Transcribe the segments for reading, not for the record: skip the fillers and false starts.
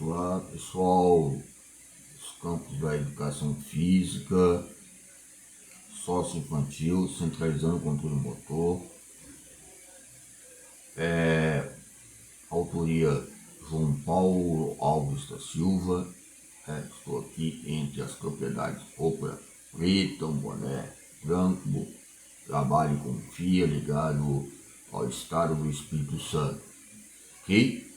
Olá pessoal, os campos da educação física, sócio-infantil, centralizando o controle motor, autoria João Paulo Alves da Silva. Estou aqui entre as propriedades roupa preta, um boné branco, trabalho com FIA ligado ao estado do Espírito Santo, ok?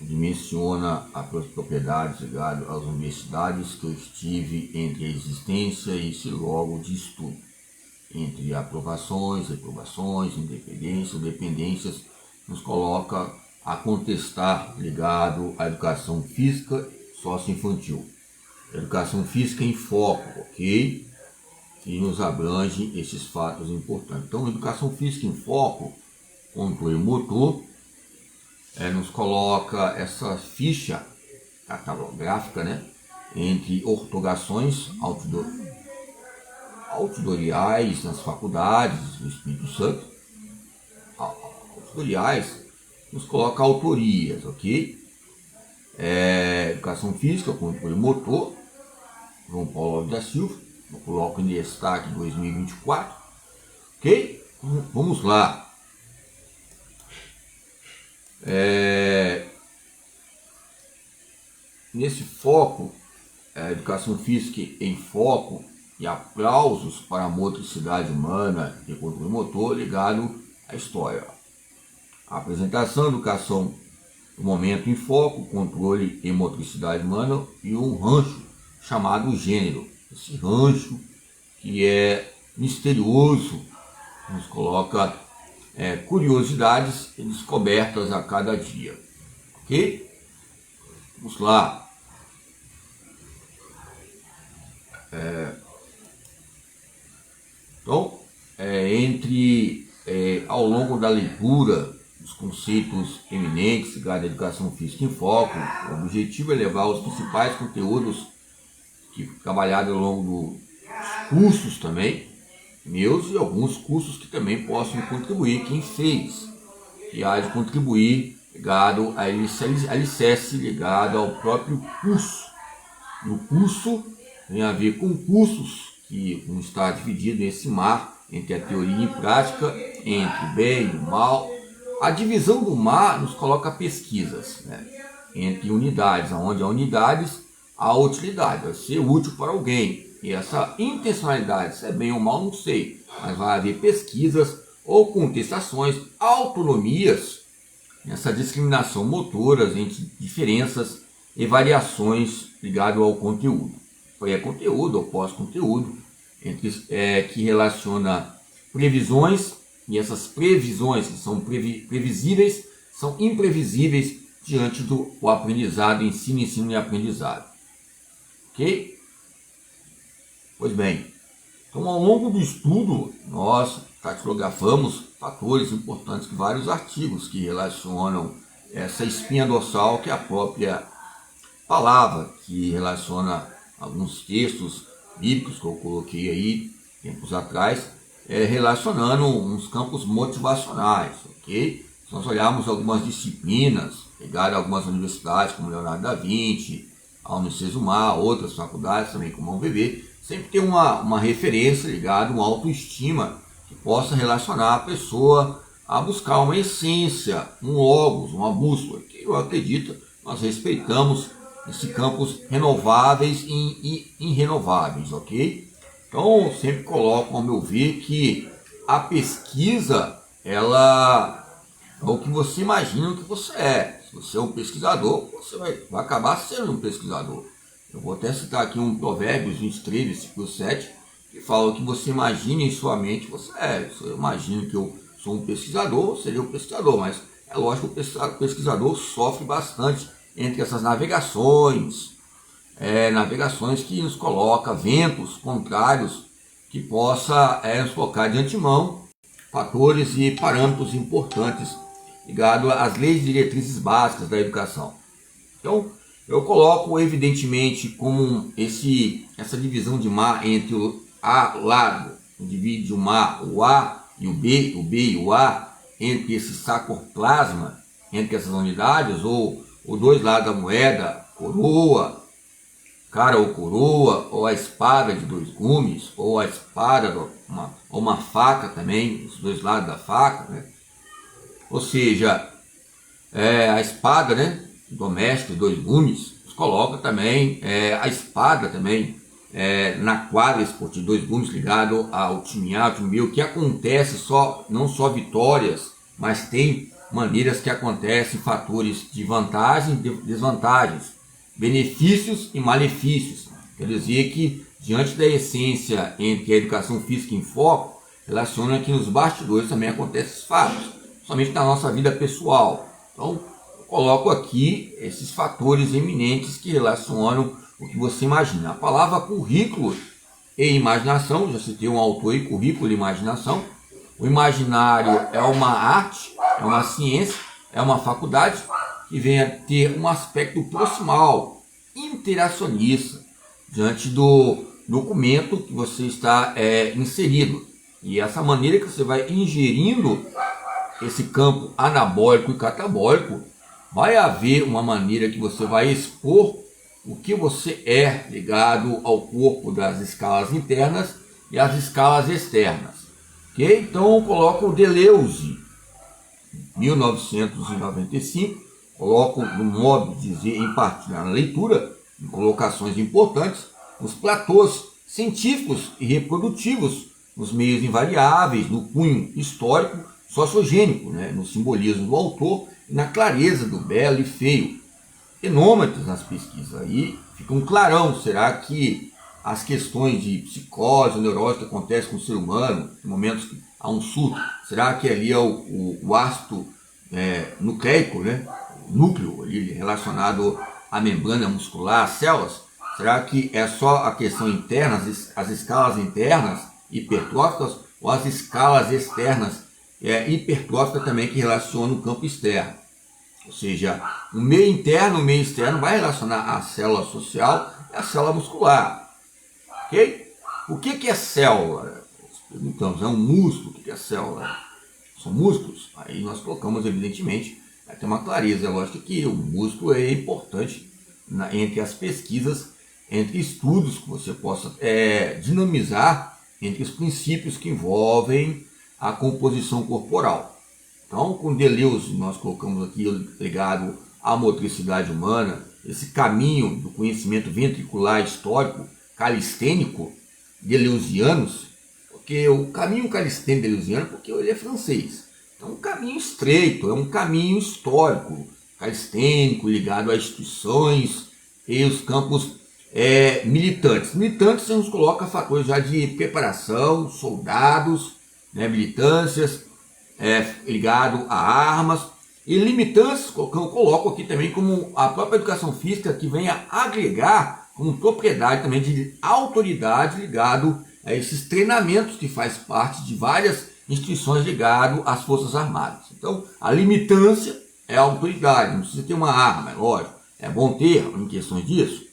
Dimensiona as propriedades ligadas às universidades que eu estive entre a existência e esse logo de estudo, entre aprovações, reprovações, independências, dependências, nos coloca a contestar ligado à educação física socioinfantil. Educação física em foco, ok? Que nos abrange esses fatos importantes. Então, educação física em foco, controle motor, nos coloca essa ficha catalográfica, né, entre ortogações auditoriais nas faculdades do Espírito Santo. Auditoriais nos coloca autorias, ok? Educação física, controle motor, João Paulo Alves da Silva, eu coloco em destaque 2024, ok? Vamos lá. Nesse foco, a educação física em foco e aplausos para a motricidade humana e controle motor ligado à história. A apresentação, educação do momento em foco, controle e motricidade humana e um rancho chamado gênero. Esse rancho que é misterioso, nos coloca curiosidades e descobertas a cada dia, ok? Vamos lá. Então, ao longo da leitura dos conceitos eminentes ligados à educação física em foco, o objetivo é levar os principais conteúdos que trabalhados ao longo dos cursos também, meus e alguns cursos que também possam contribuir, quem fez, que há de contribuir ligado a alicerce ligado ao próprio curso. No curso tem a ver com cursos que vão estar divididos nesse mar entre a teoria e a prática, entre o bem e o mal. A divisão do mar nos coloca pesquisas, né, entre unidades, onde há unidades, há utilidade, vai ser útil para alguém. E essa intencionalidade, se é bem ou mal, não sei, mas vai haver pesquisas ou contestações, autonomias, nessa discriminação motoras entre diferenças e variações ligadas ao conteúdo. Pré-conteúdo ou pós-conteúdo, que relaciona previsões, e essas previsões que são previsíveis, são imprevisíveis diante do aprendizado, ensino e aprendizado. Ok? Pois bem, então ao longo do estudo nós cartografamos fatores importantes, vários artigos que relacionam essa espinha dorsal, que é a própria palavra, que relaciona alguns textos bíblicos que eu coloquei aí tempos atrás, relacionando uns campos motivacionais, ok? Se nós olharmos algumas disciplinas ligadas a algumas universidades, como Leonardo da Vinci, a Unicesumar, outras faculdades também, como a UVB, sempre tem uma referência ligada a uma autoestima que possa relacionar a pessoa a buscar uma essência, um logos, uma bússola, que eu acredito nós respeitamos esses campos renováveis e irrenováveis, ok? Então, sempre coloco, ao meu ver, que a pesquisa, ela é o que você imagina que você é. Se você é um pesquisador, você vai acabar sendo um pesquisador. Eu vou até citar aqui um Provérbios 23, versículo 7, que fala que você imagina em sua mente você é. Se eu imagino que eu sou um pesquisador, eu seria um pesquisador, mas é lógico que o pesquisador sofre bastante entre essas navegações, navegações que nos coloca ventos contrários, que possa nos colocar de antemão fatores e parâmetros importantes ligados às leis e diretrizes básicas da educação. Então, eu coloco evidentemente como essa divisão de mar entre o A lado, divide o mar, o A e o B e o A, entre esse sarcoplasma, entre essas unidades, ou os dois lados da moeda, coroa, cara ou coroa, ou a espada de dois gumes, ou a espada, uma faca também, os dois lados da faca, né? Ou seja, a espada, né, doméstica de dois gumes, coloca também a espada também na quadra esportiva, dois gumes ligado ao time A, ao time B, o que acontece não só vitórias, mas tem maneiras que acontecem, fatores de vantagens e desvantagens, benefícios e malefícios. Quer dizer que, diante da essência entre a educação física em foco, relaciona que nos bastidores também acontecem esses fatos, somente na nossa vida pessoal. Então, eu coloco aqui esses fatores eminentes que relacionam o que você imagina. A palavra currículo e imaginação, já citei um autor aí, currículo e imaginação. O imaginário é uma arte, é uma ciência, é uma faculdade que vem a ter um aspecto proximal, interacionista, diante do documento que você está inserido. E essa maneira que você vai ingerindo esse campo anabólico e catabólico, vai haver uma maneira que você vai expor o que você é ligado ao corpo das escalas internas e as escalas externas. Okay? Então eu coloco o Deleuze, 1995, coloco no modo de dizer, em partilhar na leitura, em colocações importantes, os platôs científicos e reprodutivos, nos meios invariáveis, no cunho histórico, sociogênico, né, no simbolismo do autor e na clareza do belo e feio. Enômetros nas pesquisas aí fica um clarão. Será que as questões de psicose, neurose que acontecem com o ser humano, em momentos que há um surto, será que ali é o ácido nucleico, né, o núcleo ali relacionado à membrana muscular, às células? Será que é só a questão interna, as escalas internas hipertróficas, ou as escalas externas hipertróficas também que relacionam o campo externo? Ou seja, o meio interno e o meio externo vai relacionar a célula social e a célula muscular. Ok? O que é célula? Perguntamos, é um músculo, o que é célula? São músculos? Aí nós colocamos, evidentemente, tem uma clareza, é lógico que o músculo é importante entre as pesquisas, entre estudos que você possa dinamizar entre os princípios que envolvem a composição corporal. Então, com Deleuze, nós colocamos aqui ligado à motricidade humana, esse caminho do conhecimento ventricular histórico, calistênico, deleuzianos, porque o caminho calistênico deleuziano, porque ele é francês. Então, é um caminho estreito, é um caminho histórico, calistênico, ligado a instituições e os campos militantes. Militantes, a gente coloca fatores já de preparação, soldados, né, militâncias, ligado a armas, e limitantes, eu coloco aqui também como a própria educação física, que vem a agregar como propriedade também de autoridade ligado a esses treinamentos que faz parte de várias instituições ligado às Forças Armadas. Então, a limitância é a autoridade, não precisa ter uma arma, é lógico, é bom ter em questões disso,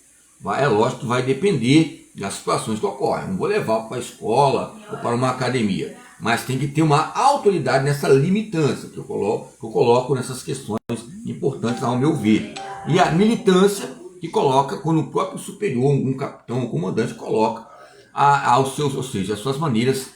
é lógico que vai depender das situações que ocorrem. Não vou levar para a escola ou para uma academia, mas tem que ter uma autoridade nessa limitância que eu coloco nessas questões importantes ao meu ver. E a militância que coloca quando o próprio superior, algum capitão ou comandante, coloca aos seus, ou seja, as suas maneiras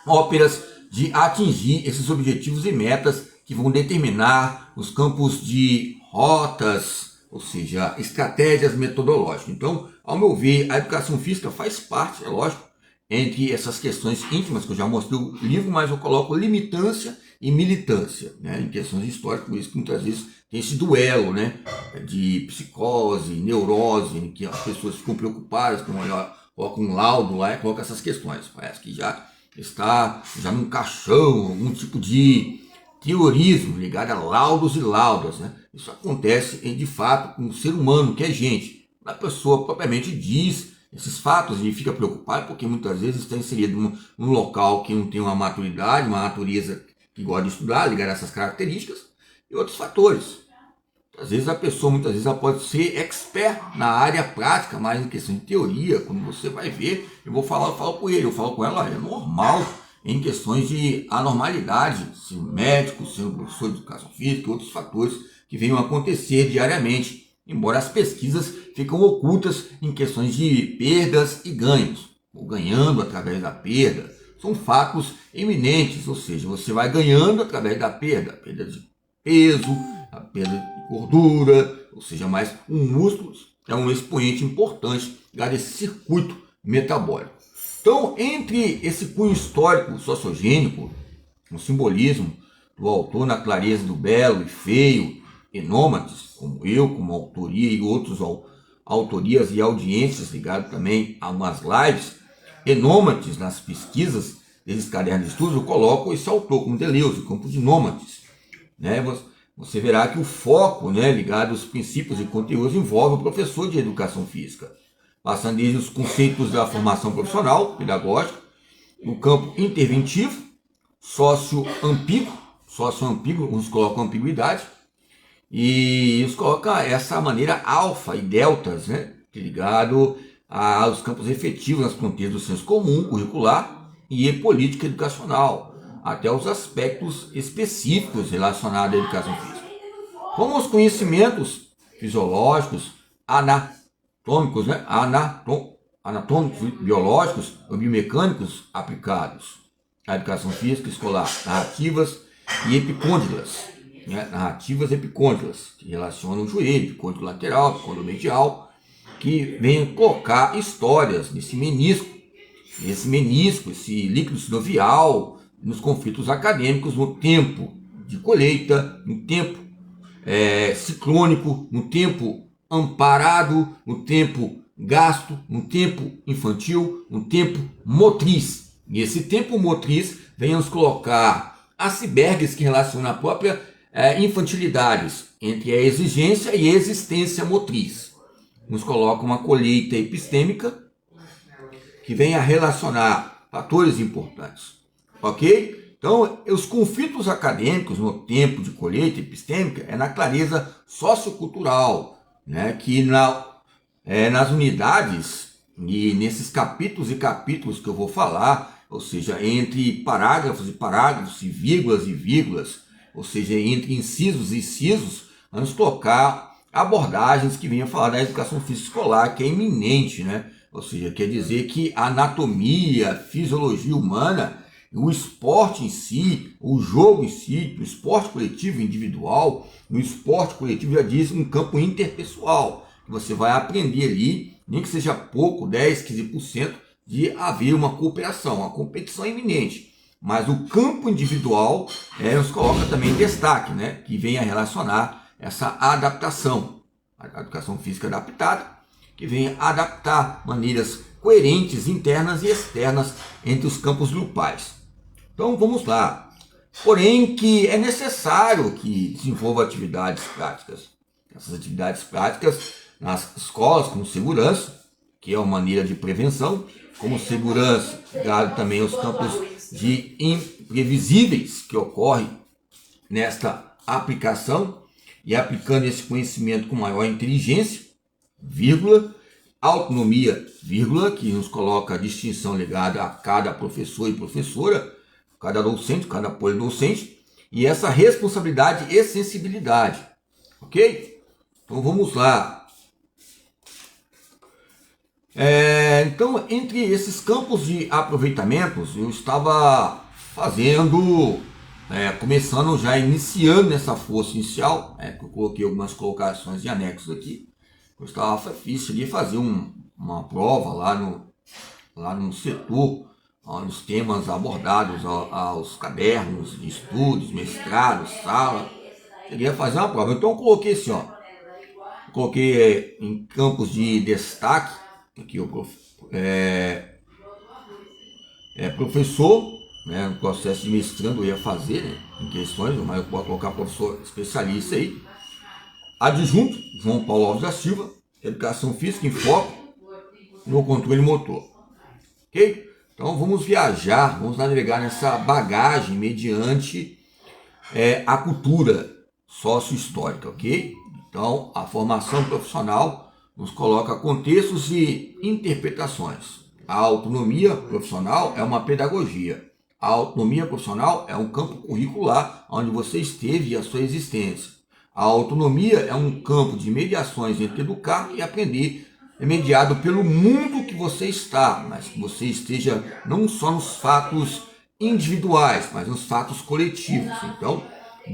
óperas de atingir esses objetivos e metas que vão determinar os campos de rotas, ou seja, estratégias metodológicas. Então, ao meu ver, a educação física faz parte, é lógico, entre essas questões íntimas, que eu já mostrei o livro, mas eu coloco limitância e militância, né, em questões históricas, por isso que muitas vezes tem esse duelo, né, de psicose, neurose, em que as pessoas ficam preocupadas, colocam um laudo lá e colocam essas questões. Parece que já está num caixão, algum tipo de teorismo ligado a laudos e laudas, né? Isso acontece de fato com o ser humano, que é gente. A pessoa propriamente diz esses fatos e fica preocupado porque muitas vezes está inserido num local que não tem uma maturidade, uma natureza que gosta de estudar, ligada a essas características e outros fatores. Às vezes a pessoa, muitas vezes, ela pode ser expert na área prática, mas em questão de teoria, quando você vai ver, eu falo com ele, eu falo com ela, é normal em questões de anormalidade, sendo médico, sendo professor de educação física e outros fatores que venham a acontecer diariamente, embora as pesquisas ficam ocultas em questões de perdas e ganhos, ou ganhando através da perda. São fatos eminentes, ou seja, você vai ganhando através da perda de peso, a perda de gordura, ou seja, mais um músculo é um expoente importante desse circuito metabólico. Então, entre esse cunho histórico sociogênico, o simbolismo do autor na clareza do belo e feio, Enômates, como eu, como autoria e outros autorias e audiências ligadas também a umas lives, Enômates, nas pesquisas desses cadernos de estudos, eu coloco esse autor como Deleuze, campo de Nômates. Né? Você verá que o foco, né, ligado aos princípios e conteúdos envolve o professor de educação física, passando desde os conceitos da formação profissional, pedagógica, no campo interventivo, sócio-ambíguo, uns colocam ambiguidade, e eles colocam essa maneira alfa e deltas, né, ligado aos campos efetivos nas fronteiras do senso comum, curricular e política educacional, até os aspectos específicos relacionados à educação física, como os conhecimentos fisiológicos, anatômicos, né, anatômicos, biológicos ou biomecânicos aplicados à educação física escolar, narrativas e epicôndilas, né, narrativas epicôndilas, que relacionam o joelho, epicôndilo lateral, epicôndilo medial, que vem colocar histórias nesse menisco, esse líquido sinovial, nos conflitos acadêmicos, no tempo de colheita, no tempo ciclônico, no tempo amparado, no tempo gasto, no tempo infantil, no tempo motriz. E esse tempo motriz vem nos colocar icebergs que relacionam a própria infantilidades entre a exigência e a existência motriz. Nos coloca uma colheita epistêmica que vem a relacionar fatores importantes. Ok? Então, os conflitos acadêmicos no tempo de colheita epistêmica é na clareza sociocultural, né, que nas unidades e nesses capítulos e capítulos que eu vou falar, ou seja, entre parágrafos e parágrafos, e vírgulas, ou seja, entre incisos e incisos, vamos colocar abordagens que venham falar da educação física escolar, que é iminente, né? Ou seja, quer dizer que a anatomia, a fisiologia humana, o esporte em si, o jogo em si, o esporte coletivo e individual, o esporte coletivo já diz um campo interpessoal, que você vai aprender ali, nem que seja pouco, 10, 15%, de haver uma cooperação, uma competição iminente. Mas o campo individual nos coloca também em destaque, né, que vem a relacionar essa adaptação, a educação física adaptada, que vem a adaptar maneiras coerentes, internas e externas entre os campos grupais. Então vamos lá. Porém que é necessário que desenvolva atividades práticas. Essas atividades práticas nas escolas como segurança, que é uma maneira de prevenção, como segurança, ligado também aos campos de imprevisíveis que ocorrem nesta aplicação, e aplicando esse conhecimento com maior inteligência, vírgula, autonomia, vírgula, que nos coloca a distinção ligada a cada professor e professora, cada docente, cada polidocente, e essa responsabilidade e sensibilidade, ok? Então vamos lá. Então, entre esses campos de aproveitamentos, eu estava começando já, iniciando nessa força inicial, eu coloquei algumas colocações de anexos aqui. Eu queria fazer uma prova lá no setor, nos temas abordados aos cadernos de estudos, mestrados, sala. Queria fazer uma prova. Então eu coloquei assim, coloquei em campos de destaque, aqui professor, né, no processo de mestrando eu ia fazer, né, em questões, mas eu posso colocar professor especialista aí. Adjunto, João Paulo Alves da Silva, educação física em foco no controle motor. Ok? Então vamos viajar, vamos navegar nessa bagagem mediante a cultura sócio-histórica, ok? Então a formação profissional nos coloca contextos e interpretações. A autonomia profissional é uma pedagogia. A autonomia profissional é um campo curricular onde você esteve e a sua existência. A autonomia é um campo de mediações entre educar e aprender, mediado pelo mundo que você está, mas que você esteja não só nos fatos individuais, mas nos fatos coletivos. Então,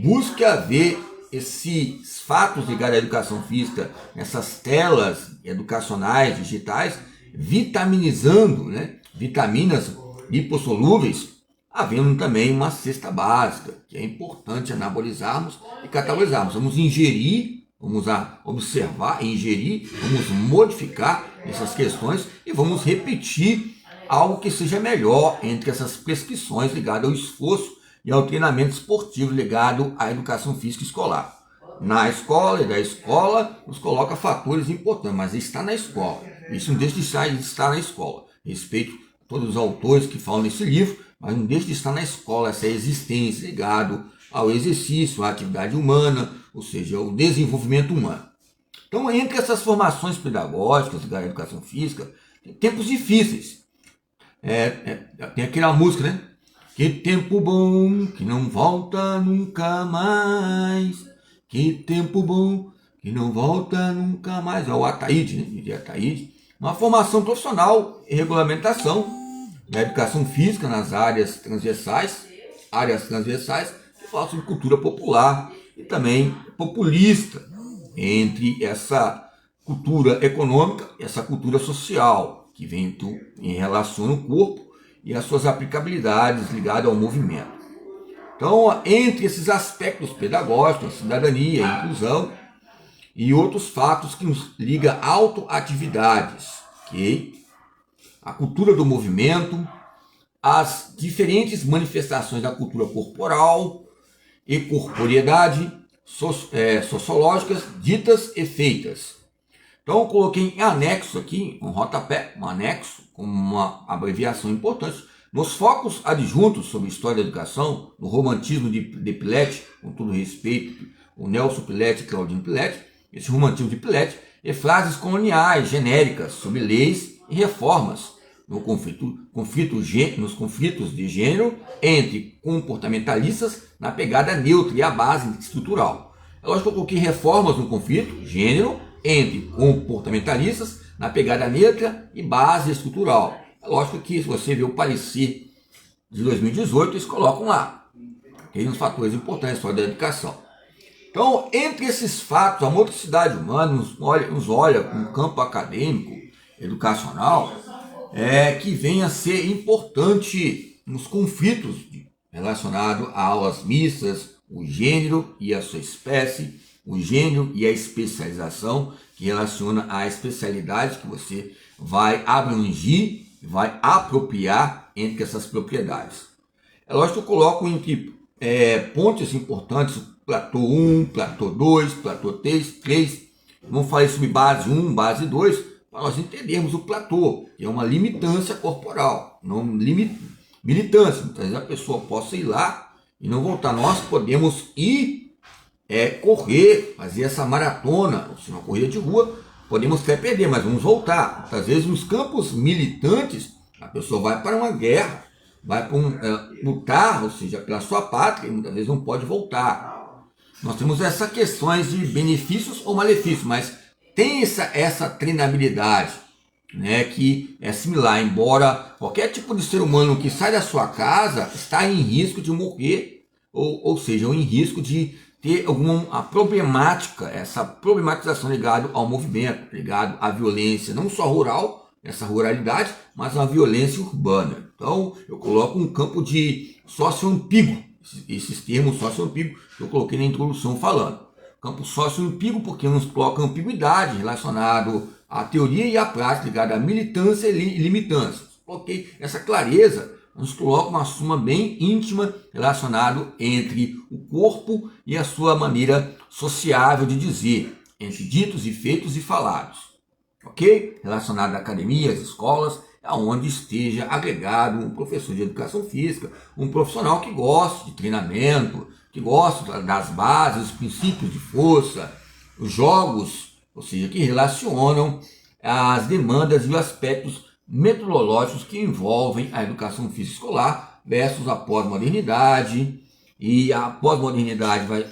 busque haver esses fatos ligados à educação física, essas telas educacionais, digitais, vitaminizando, né, vitaminas lipossolúveis, havendo também uma cesta básica, que é importante anabolizarmos e catabolizarmos. Vamos ingerir, vamos observar, ingerir, vamos modificar essas questões e vamos repetir algo que seja melhor entre essas prescrições ligadas ao esforço e ao treinamento esportivo ligado à educação física escolar. Na escola e da escola nos coloca fatores importantes, mas está na escola. Isso não deixa de estar na escola. Respeito a todos os autores que falam nesse livro, mas não deixa de estar na escola essa existência ligado ao exercício, à atividade humana, ou seja, ao desenvolvimento humano. Então, entre essas formações pedagógicas ligadas à educação física, tem tempos difíceis. Tem aquela música, né? Que tempo bom que não volta nunca mais. Que tempo bom que não volta nunca mais. É o Ataíde, né? Diria Ataíde. Uma formação profissional e regulamentação da educação física nas áreas transversais, que falam sobre cultura popular e também populista, entre essa cultura econômica e essa cultura social, que vem em relação ao corpo e as suas aplicabilidades ligadas ao movimento. Então, entre esses aspectos pedagógicos, a cidadania, a inclusão e outros fatos que nos ligam a autoatividades, ok? A cultura do movimento, as diferentes manifestações da cultura corporal e corporeidade sociológicas ditas e feitas. Então eu coloquei em anexo aqui, um rodapé, um anexo, com uma abreviação importante, nos focos adjuntos sobre história da educação, no romantismo de Piletti, com todo respeito, o Nelson Piletti e Claudinho Piletti, esse romantismo de Piletti, e frases coloniais, genéricas, sobre leis e reformas, nos conflitos de gênero entre comportamentalistas na pegada neutra e a base estrutural. É lógico que eu coloquei reformas no conflito, gênero, entre comportamentalistas na pegada neutra e base estrutural. É lógico que se você vê o parecer de 2018, eles colocam lá. Tem uns fatores importantes na história da educação. Então, entre esses fatos, a motricidade humana nos olha com o campo acadêmico, educacional, que vem a ser importante nos conflitos relacionados a aulas mistas, o gênero e a sua espécie, o gênero e a especialização, que relaciona à especialidade que você vai abranger, vai apropriar entre essas propriedades. É lógico que eu coloco entre pontos importantes, platô 1, platô 2, platô 3. Vamos falar sobre base 1, base 2, para nós entendermos o platô, que é uma limitância corporal, não militância. Muitas vezes a pessoa possa ir lá e não voltar. Nós podemos ir correr, fazer essa maratona, ou seja, uma corrida de rua, podemos até perder, mas vamos voltar. Muitas vezes nos campos militantes, a pessoa vai para uma guerra, vai para lutar, ou seja, pela sua pátria, e muitas vezes não pode voltar. Nós temos essas questões de benefícios ou malefícios, mas tem essa treinabilidade, né, que é similar, embora qualquer tipo de ser humano que sai da sua casa está em risco de morrer, ou seja, em risco de ter alguma problemática, essa problematização ligada ao movimento, ligado à violência, não só rural, essa ruralidade, mas a violência urbana. Então, eu coloco um campo de socioempírico, esses termos socioempírico que eu coloquei na introdução falando. Campo socioempírico porque nos coloca ambiguidade relacionado à teoria e à prática ligada à militância e limitância. Coloquei essa clareza, nos coloca uma suma bem íntima relacionado entre o corpo e a sua maneira sociável de dizer, entre ditos e feitos e falados. Ok? Relacionado à academia, às escolas, aonde esteja agregado um professor de educação física, um profissional que goste de treinamento, que gosta das bases, os princípios de força, os jogos, ou seja, que relacionam as demandas e os aspectos metodológicos que envolvem a educação física escolar versus a pós-modernidade. E a pós-modernidade vai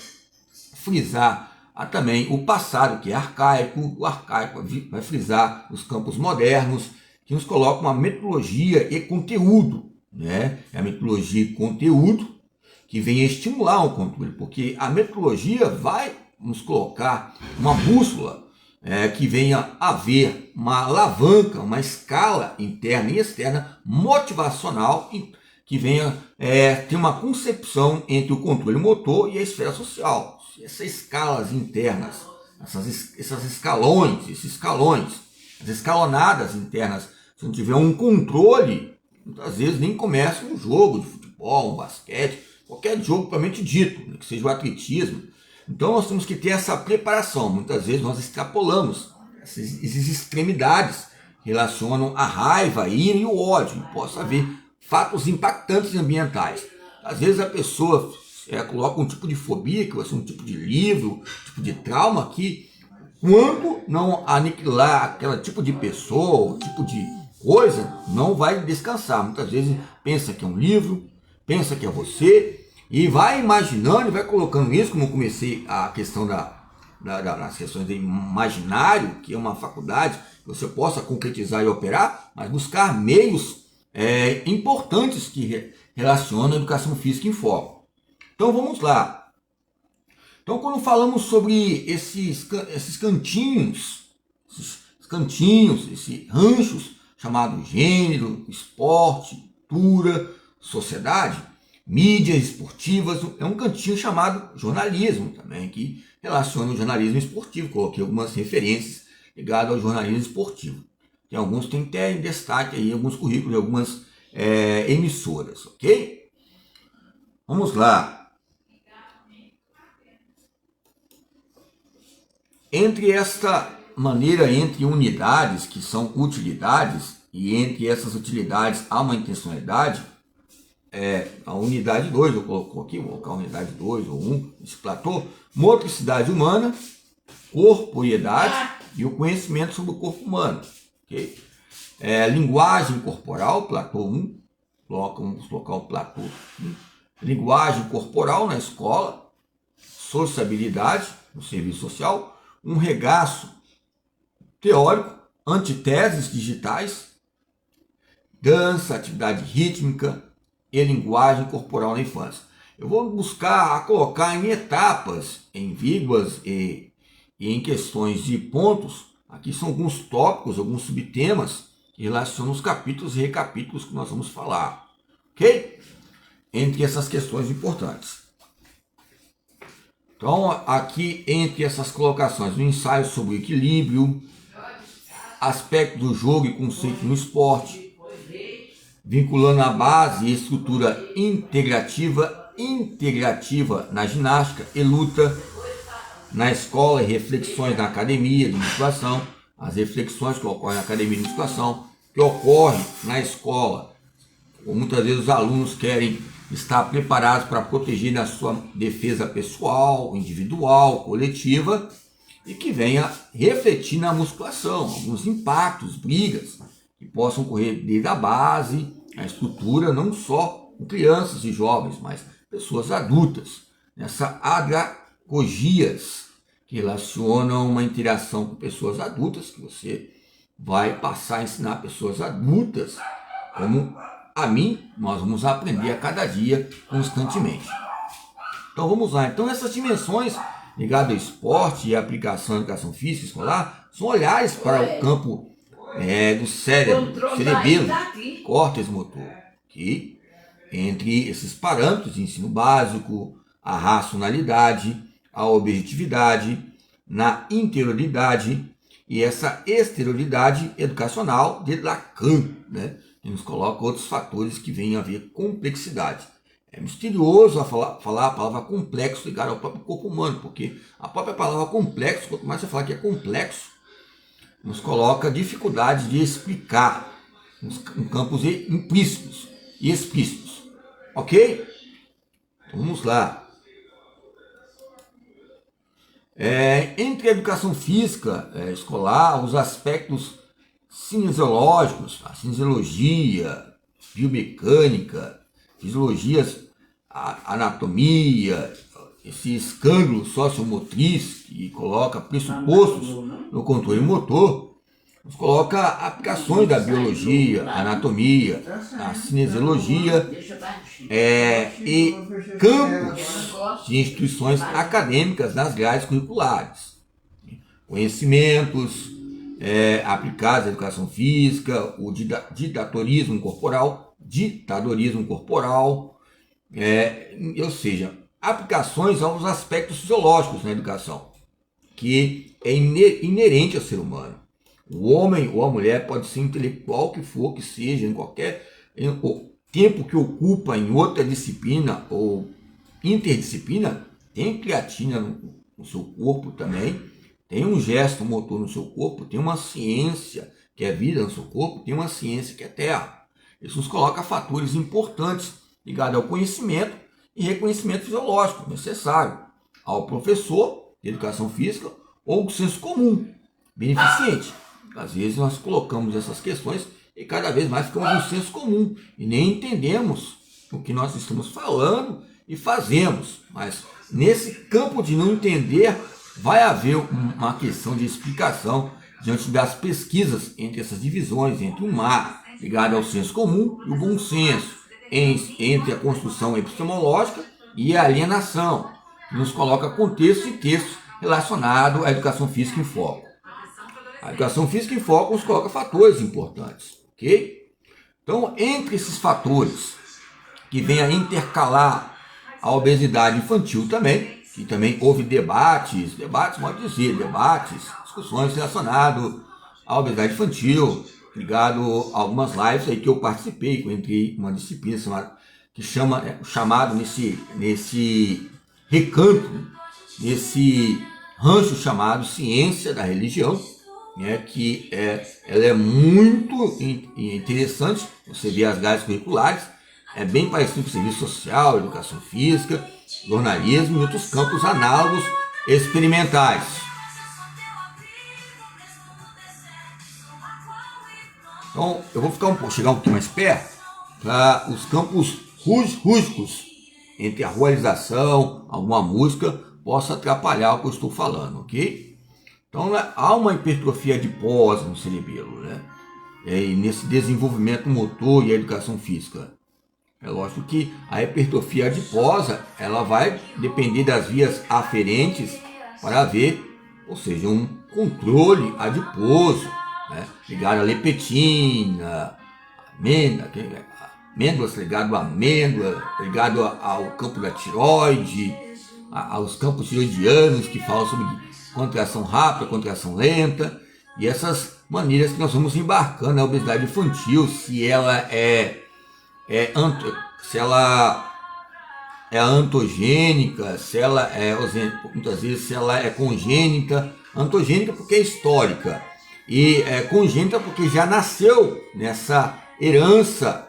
frisar há também o passado, que é arcaico. O arcaico vai frisar os campos modernos, que nos colocam uma metodologia e conteúdo, né? É a metodologia e conteúdo que vem a estimular o controle, porque a metodologia vai nos colocar uma bússola que venha a haver uma alavanca, uma escala interna e externa motivacional que venha ter uma concepção entre o controle motor e a esfera social. Essas escalas internas, esses escalões, as escalonadas internas, se não tiver um controle, muitas vezes nem começa um jogo de futebol, um basquete, qualquer jogo propriamente dito, que seja o atletismo. Então nós temos que ter essa preparação. Muitas vezes nós extrapolamos essas extremidades que relacionam a raiva, a ira e o ódio. Possa haver fatos impactantes ambientais. Às vezes a pessoa coloca um tipo de fobia, que vai ser um tipo de livro, um tipo de trauma, que quando não aniquilar aquele tipo de pessoa, tipo de coisa, não vai descansar. Muitas vezes pensa que é um livro, pensa que é você, e vai imaginando e vai colocando isso, como eu comecei a questão das questões de imaginário, que é uma faculdade que você possa concretizar e operar, mas buscar meios importantes que relacionam a educação física em foco. Então vamos lá. Então quando falamos sobre esses cantinhos, esses ranchos chamados gênero, esporte, cultura, sociedade, mídias esportivas, é um cantinho chamado jornalismo também, que relaciona o jornalismo esportivo. Coloquei algumas referências ligadas ao jornalismo esportivo. Tem alguns que tem até em destaque aí, alguns currículos de algumas emissoras, ok? Vamos lá. Entre esta maneira, entre unidades, que são utilidades, e entre essas utilidades há uma intencionalidade, a unidade 2, eu coloco aqui, vou colocar a unidade 2 ou 1, esse platô, motricidade humana, corporeidade e o conhecimento sobre o corpo humano. Okay? Linguagem corporal, platô 1, vamos colocar o platô 1. Linguagem corporal na escola, sociabilidade no serviço social, um regaço teórico, antiteses digitais, dança, atividade rítmica e linguagem corporal na infância. Eu vou buscar colocar em etapas, em vírgulas e em questões de pontos. Aqui são alguns tópicos, alguns subtemas que relacionam os capítulos e recapítulos que nós vamos falar. Ok? Entre essas questões importantes. Então, aqui entre essas colocações, o ensaio sobre o equilíbrio, aspecto do jogo e conceito no esporte, vinculando a base e estrutura integrativa na ginástica e luta, na escola e reflexões na academia de musculação, as reflexões que ocorrem na academia de musculação, que ocorrem na escola, ou muitas vezes os alunos querem estar preparados para proteger na sua defesa pessoal, individual, coletiva, e que venha refletir na musculação, alguns impactos, brigas, que possam ocorrer desde a base, a estrutura, não só com crianças e jovens, mas pessoas adultas, nessa adragogias, que relacionam uma interação com pessoas adultas, que você vai passar a ensinar pessoas adultas, como a mim, nós vamos aprender a cada dia, constantemente. Então vamos lá. Então essas dimensões ligadas ao esporte e à aplicação da educação física escolar são olhares para o campo do cérebro, cerebelo, córtex motor, que entre esses parâmetros de ensino básico, a racionalidade, a objetividade, na interioridade e essa exterioridade educacional de Lacan, né? E nos coloca outros fatores que vêm a ver complexidade. É misterioso falar a palavra complexo ligado ao próprio corpo humano, porque a própria palavra complexo, quanto mais você falar que é complexo, nos coloca dificuldade de explicar em campos implícitos e explícitos. Ok? Então, vamos lá. Entre a educação física escolar, os aspectos cinesiológicos, a cinesiologia, biomecânica, fisiologias, anatomia esse escândalo sociomotriz que coloca pressupostos no controle motor, nos coloca aplicações da biologia, anatomia, a cinesiologia e campos de instituições acadêmicas nas grades curriculares. Conhecimentos aplicados à educação física, o ditadorismo corporal, ou seja, aplicações aos aspectos fisiológicos na educação, que é inerente ao ser humano. O homem ou a mulher pode ser intelectual que for, que seja, o tempo que ocupa em outra disciplina ou interdisciplina, tem creatina no seu corpo também, tem um gesto motor no seu corpo, tem uma ciência que é vida no seu corpo, tem uma ciência que é terra. Isso nos coloca fatores importantes ligados ao conhecimento e reconhecimento fisiológico necessário ao professor de educação física ou do senso comum, beneficente. Às vezes nós colocamos essas questões e cada vez mais ficamos no senso comum e nem entendemos o que nós estamos falando e fazemos. Mas nesse campo de não entender, vai haver uma questão de explicação diante das pesquisas entre essas divisões, entre o mar ligado ao senso comum e o bom senso, entre a construção epistemológica e a alienação, que nos coloca contexto e textos relacionados à educação física em foco. A educação física em foco nos coloca fatores importantes, ok? Então, entre esses fatores que vêm a intercalar a obesidade infantil também, que também houve debates, discussões relacionadas à obesidade infantil, ligado a algumas lives aí que eu participei, que eu entrei uma disciplina chamado nesse recanto, nesse rancho chamado Ciência da Religião, que ela é muito interessante. Você vê as grades curriculares, é bem parecido com o serviço social, educação física, jornalismo e outros campos análogos experimentais. Então, eu vou chegar um pouquinho mais perto para os campos rústicos, entre a rualização, alguma música, possa atrapalhar o que eu estou falando, ok? Então, há uma hipertrofia adiposa no cerebelo, e nesse desenvolvimento motor e a educação física. É lógico que a hipertrofia adiposa, ela vai depender das vias aferentes para haver, ou seja, um controle adiposo, ligado à lepetina, amêndoas ligado à amêndoa, ligado ao campo da tiroide, aos campos tiroidianos que falam sobre contração rápida, contração lenta, e essas maneiras que nós vamos embarcando na obesidade infantil, se ela se ela é antogênica, se ela muitas vezes se ela é congênita. Antogênica porque é histórica e congênita porque já nasceu nessa herança,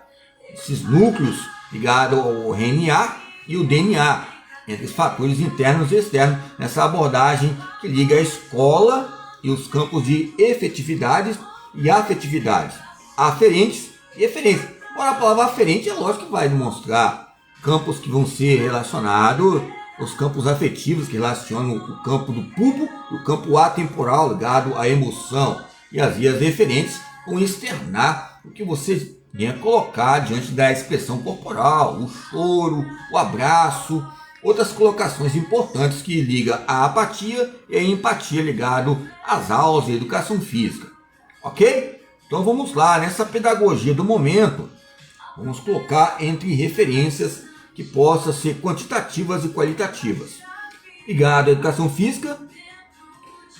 esses núcleos ligados ao RNA e o DNA, entre os fatores internos e externos, nessa abordagem que liga a escola e os campos de efetividade e afetividade, aferentes e eferentes. Agora, a palavra aferente é lógico que vai demonstrar campos que vão ser relacionados aos campos afetivos, que relacionam o campo do pulpo e o campo atemporal ligado à emoção. E as vias referentes vão externar o que você venha colocar diante da expressão corporal, o choro, o abraço, outras colocações importantes que ligam a apatia e a empatia ligado às aulas de educação física. Ok? Então vamos lá, nessa pedagogia do momento, vamos colocar entre referências que possam ser quantitativas e qualitativas. Ligado à educação física,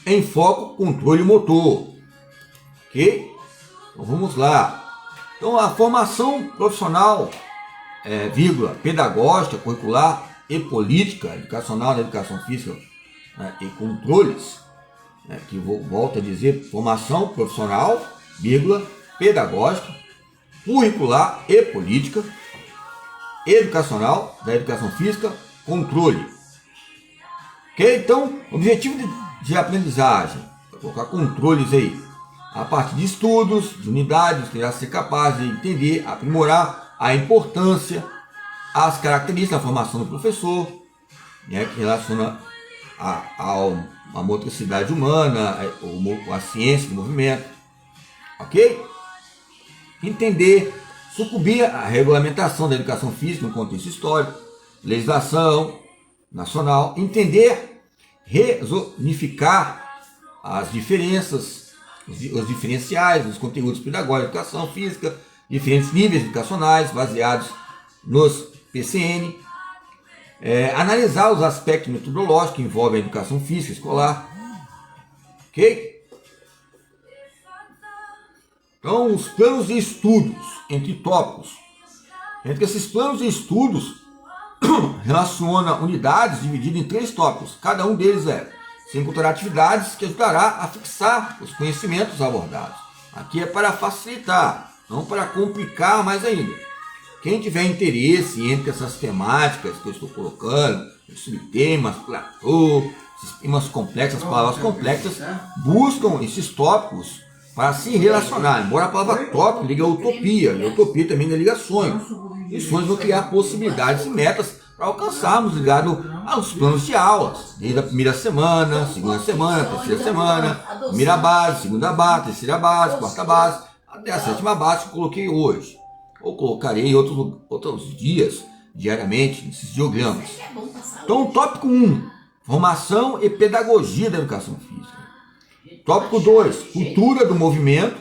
em foco, controle motor. Ok? Então vamos lá. Então a formação profissional, pedagógica, curricular e política educacional na educação física, e controles, que volto a dizer, formação profissional, pedagógica, curricular e política, educacional da educação física, controle. Ok? Então, objetivo de aprendizagem, vou colocar controles aí, a parte de estudos, de unidades, que irá ser capaz de entender, aprimorar a importância, as características da formação do professor, né, que relaciona a motricidade humana, a ciência do movimento, ok? Entender, sucumbir à regulamentação da educação física no contexto histórico, legislação nacional, entender, resonificar as diferenças, os diferenciais dos conteúdos pedagógicos da educação física, diferentes níveis educacionais baseados nos PCN, analisar os aspectos metodológicos que envolvem a educação física escolar, ok? Então, os planos de estudos entre tópicos. Entre esses planos de estudos, relaciona unidades divididas em 3 tópicos. Cada um deles se encontrará atividades que ajudará a fixar os conhecimentos abordados. Aqui é para facilitar, não para complicar mais ainda. Quem tiver interesse entre essas temáticas que eu estou colocando, subtemas, platô, sistemas complexos, palavras complexas, buscam esses tópicos para se relacionar. Embora a palavra tópico liga a utopia, e a utopia também liga a sonhos. E sonhos vão criar possibilidades e metas para alcançarmos ligado aos planos de aulas, desde a primeira semana, segunda semana, terceira semana, primeira base, segunda base, terceira base, quarta base, até a 7ª base que eu coloquei hoje. Ou colocarei outros dias, diariamente, nesses diogramas. Então, tópico 1, formação e pedagogia da educação física. Tópico 2, cultura do movimento,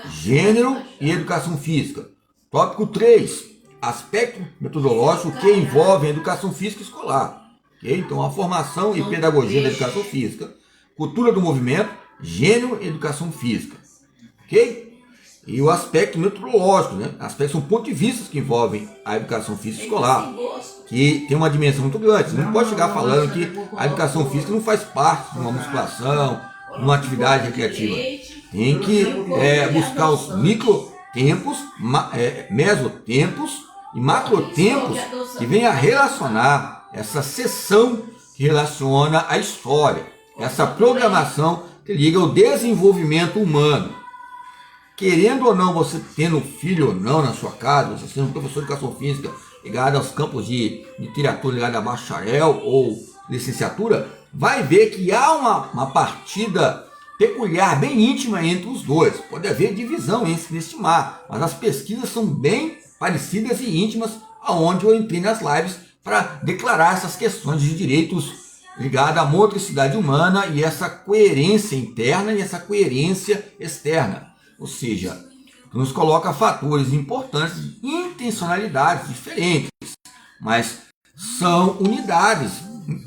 gênero e educação física. Tópico 3, aspecto metodológico que envolve a educação física escolar. Okay? Então, a formação e pedagogia da educação física, cultura do movimento, gênero e educação física. Ok? E o aspecto metodológico, né? Aspectos são pontos de vista que envolvem a educação física escolar, que tem uma dimensão muito grande. Você não pode chegar falando que a educação física não faz parte de uma musculação, de uma atividade recreativa. Tem que buscar os microtempos, mesotempos e macrotempos que venham a relacionar essa seção que relaciona a história, essa programação que liga ao desenvolvimento humano. Querendo ou não, você tendo filho ou não na sua casa, você sendo professor de educação física ligado aos campos de literatura, ligado a bacharel ou licenciatura, vai ver que há uma partida peculiar, bem íntima entre os dois. Pode haver divisão nesse mar, mas as pesquisas são bem parecidas e íntimas, aonde eu entrei nas lives para declarar essas questões de direitos ligadas à motricidade humana e essa coerência interna e essa coerência externa. Ou seja, nos coloca fatores importantes de intencionalidades diferentes, mas são unidades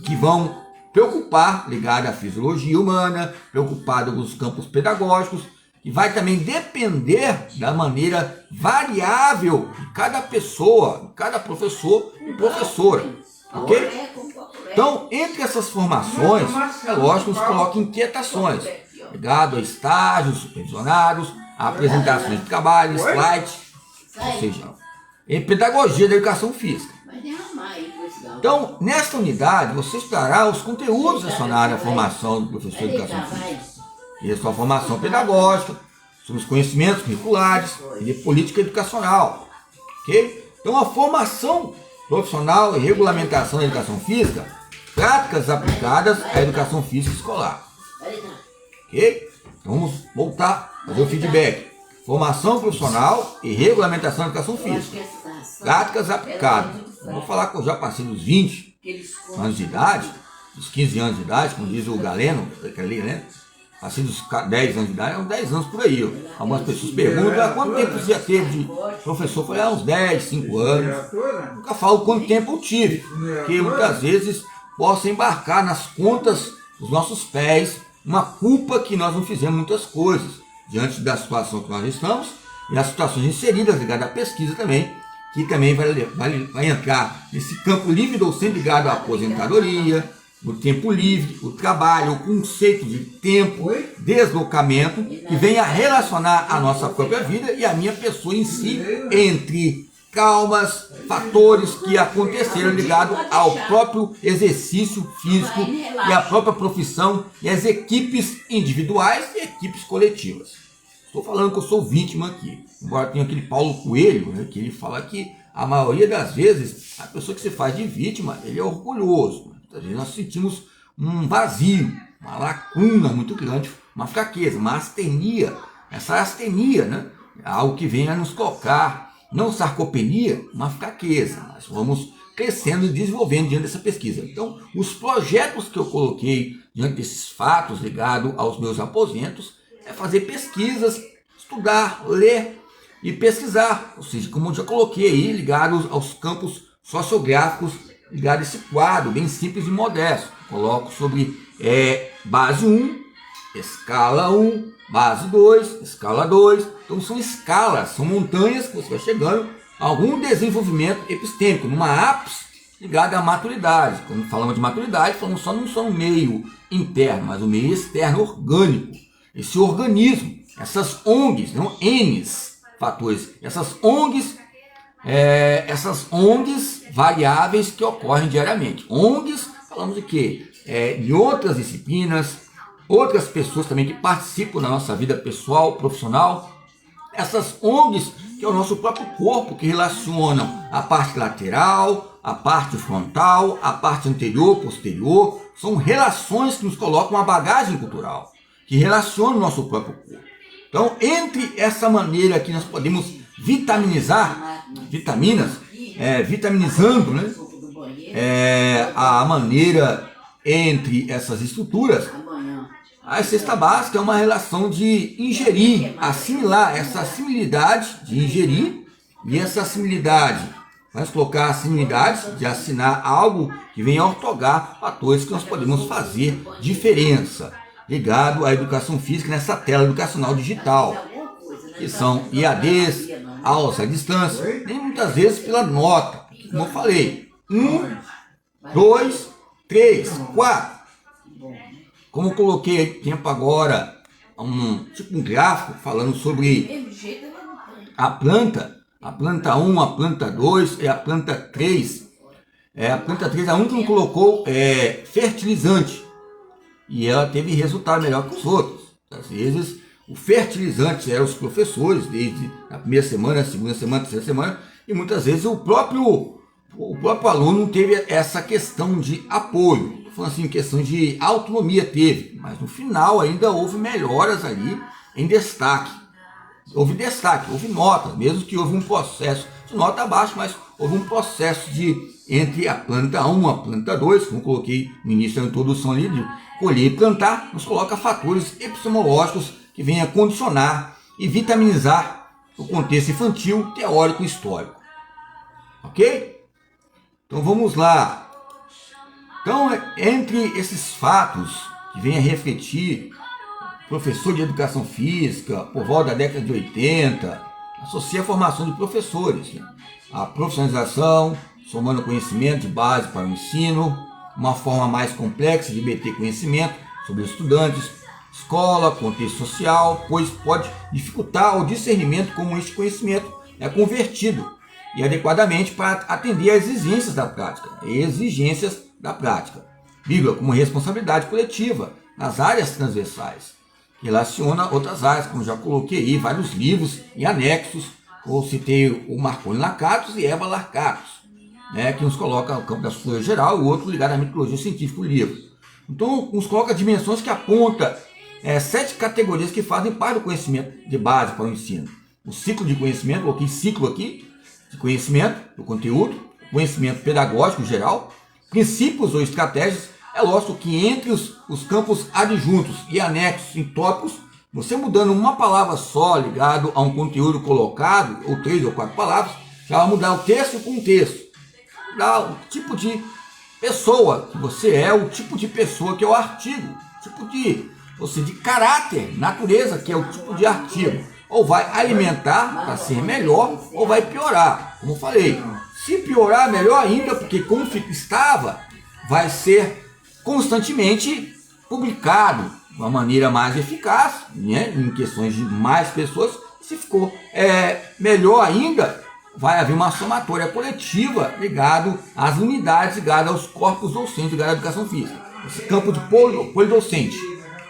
que vão preocupar, ligada à fisiologia humana, preocupado com os campos pedagógicos, e vai também depender da maneira variável de cada pessoa, cada professor e professora. Ok? Então, entre essas formações, é lógico que nos coloca inquietações, ligado a estágios supervisionados, a apresentações de trabalho, slides, ou seja, em pedagogia da educação física. Então, nesta unidade, você estudará os conteúdos relacionados à formação do professor de educação física e a sua formação pedagógica, sobre os conhecimentos curriculares e de política educacional. Okay? Então, a formação profissional e regulamentação da educação física, práticas aplicadas à educação física escolar. Ok? Então vamos voltar a fazer o feedback. Formação profissional e regulamentação da educação física. Práticas aplicadas. Eu vou falar que eu já passei dos 20 anos de idade, dos 15 anos de idade, como diz o Galeno, né? Passei dos 10 anos de idade, uns 10 anos por aí. Algumas pessoas perguntam, há quanto tempo você já teve de professor? Eu falei, uns 10, 5 anos. Nunca falo quanto tempo eu tive, porque muitas vezes posso embarcar nas contas dos nossos pés uma culpa que nós não fizemos muitas coisas diante da situação que nós estamos e as situações inseridas ligadas à pesquisa também, que também vai entrar nesse campo livre docente ligado à aposentadoria, o tempo livre, o trabalho, o conceito de tempo, deslocamento, que vem a relacionar a nossa própria vida e a minha pessoa em si, entre calmas, fatores que aconteceram ligados ao próprio exercício físico e à própria profissão e as equipes individuais e equipes coletivas. Estou falando que eu sou vítima aqui, embora tenha aquele Paulo Coelho, né, que ele fala que a maioria das vezes, a pessoa que se faz de vítima, ele é orgulhoso. Às vezes nós sentimos um vazio, uma lacuna muito grande, uma fraqueza, uma astenia. Essa astenia, né, é algo que vem a nos colocar, não sarcopenia, uma fraqueza. Nós vamos crescendo e desenvolvendo diante dessa pesquisa. Então, os projetos que eu coloquei diante desses fatos ligados aos meus aposentos é fazer pesquisas, estudar, ler e pesquisar. Ou seja, como eu já coloquei aí, ligados aos campos sociográficos, ligado a esse quadro bem simples e modesto. Coloco sobre base 1, escala 1, base 2, escala 2. Então são escalas, são montanhas que você vai chegando a algum desenvolvimento epistêmico, numa ápice ligada à maturidade. Quando falamos de maturidade, falamos não só no meio interno, mas no meio externo orgânico. Esse organismo, essas ONGs, não N's fatores, essas ONGs variáveis que ocorrem diariamente. ONGs, falamos de quê? De outras disciplinas, outras pessoas também que participam da nossa vida pessoal, profissional. Essas ONGs, que é o nosso próprio corpo, que relacionam a parte lateral, a parte frontal, a parte anterior, posterior. São relações que nos colocam uma bagagem cultural, que relacionam o nosso próprio corpo. Então, entre essa maneira que nós podemos vitaminizar, vitaminizando, né, a maneira entre essas estruturas, a cesta básica é uma relação de ingerir, assimilar, essa assimilidade de ingerir e essa assimilidade, vamos colocar a assimilidade de assinar algo que venha a ortogar fatores que nós podemos fazer diferença, ligado à educação física nessa tela educacional digital, que são IADs, aulas à distância, nem muitas vezes pela nota, como eu falei, 1, 2, 3, 4. Como eu coloquei tempo agora, um gráfico falando sobre a planta 1, a planta 2 e a planta 3. A planta 3, a única que não colocou fertilizante, e ela teve resultado melhor que os outros. Às vezes, o fertilizante eram os professores, desde a primeira semana, a segunda semana, a terceira semana, e muitas vezes o próprio aluno não teve essa questão de apoio. Estou falando assim, questão de autonomia teve, mas no final ainda houve melhoras ali em destaque. Houve notas, mesmo que houve um processo de nota abaixo, mas houve um processo entre a planta 1 e a planta 2, como eu coloquei no início da introdução ali, de colher e plantar, nos coloca fatores epistemológicos que vêm a condicionar e vitaminizar o contexto infantil, teórico e histórico. Ok? Então vamos lá. Então, entre esses fatos que vêm a refletir, professor de educação física, por volta da década de 80, associa a formação de professores, né? A profissionalização, somando conhecimento de base para o ensino, uma forma mais complexa de obter conhecimento sobre os estudantes, escola, contexto social, pois pode dificultar o discernimento como este conhecimento é convertido e adequadamente para atender às exigências da prática. Vírgula, como responsabilidade coletiva nas áreas transversais. Relaciona outras áreas, como já coloquei aí, vários livros e anexos. Eu citei o Marconi Lakatos e Eva Lakatos, né, que nos coloca no campo da sociologia geral, e o outro ligado à metodologia científica, o livro. Então, nos coloca dimensões que apontam 7 categorias que fazem parte do conhecimento de base para o ensino. O ciclo de conhecimento, coloquei ciclo aqui, de conhecimento, do conteúdo, conhecimento pedagógico geral, princípios ou estratégias. É lógico que entre os campos adjuntos e anexos em tópicos, você mudando uma palavra só ligado a um conteúdo colocado, ou 3 ou 4 palavras, já vai mudar o texto e o contexto. Dá o tipo de pessoa que você é, o tipo de pessoa que é o artigo, tipo de caráter, natureza, que é o tipo de artigo. Ou vai alimentar para ser melhor, ou vai piorar. Como eu falei, se piorar, melhor ainda, porque como estava, vai ser constantemente publicado de uma maneira mais eficaz, né, em questões de mais pessoas. Se ficou melhor ainda, vai haver uma somatória coletiva ligado às unidades, ligado aos corpos docentes, ligado à educação física. Esse campo de polidocente.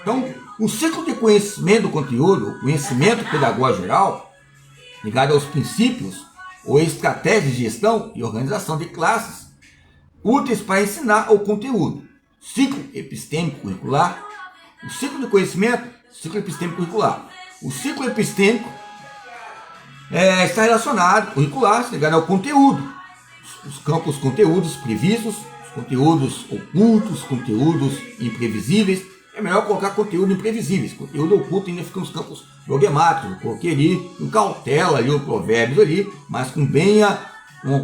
Então, o ciclo de conhecimento do conteúdo, o conhecimento pedagógico geral, ligado aos princípios, ou estratégias de gestão e organização de classes úteis para ensinar o conteúdo. Ciclo epistêmico curricular. O ciclo de conhecimento, ciclo epistêmico curricular. O ciclo epistêmico está relacionado, curricular, ligado ao conteúdo. Os campos conteúdos previstos, os conteúdos ocultos, conteúdos imprevisíveis. É melhor colocar conteúdo imprevisíveis. Conteúdo oculto ainda fica nos campos dogmáticos. Eu coloquei ali, com cautela ali, os provérbios ali, mas com bem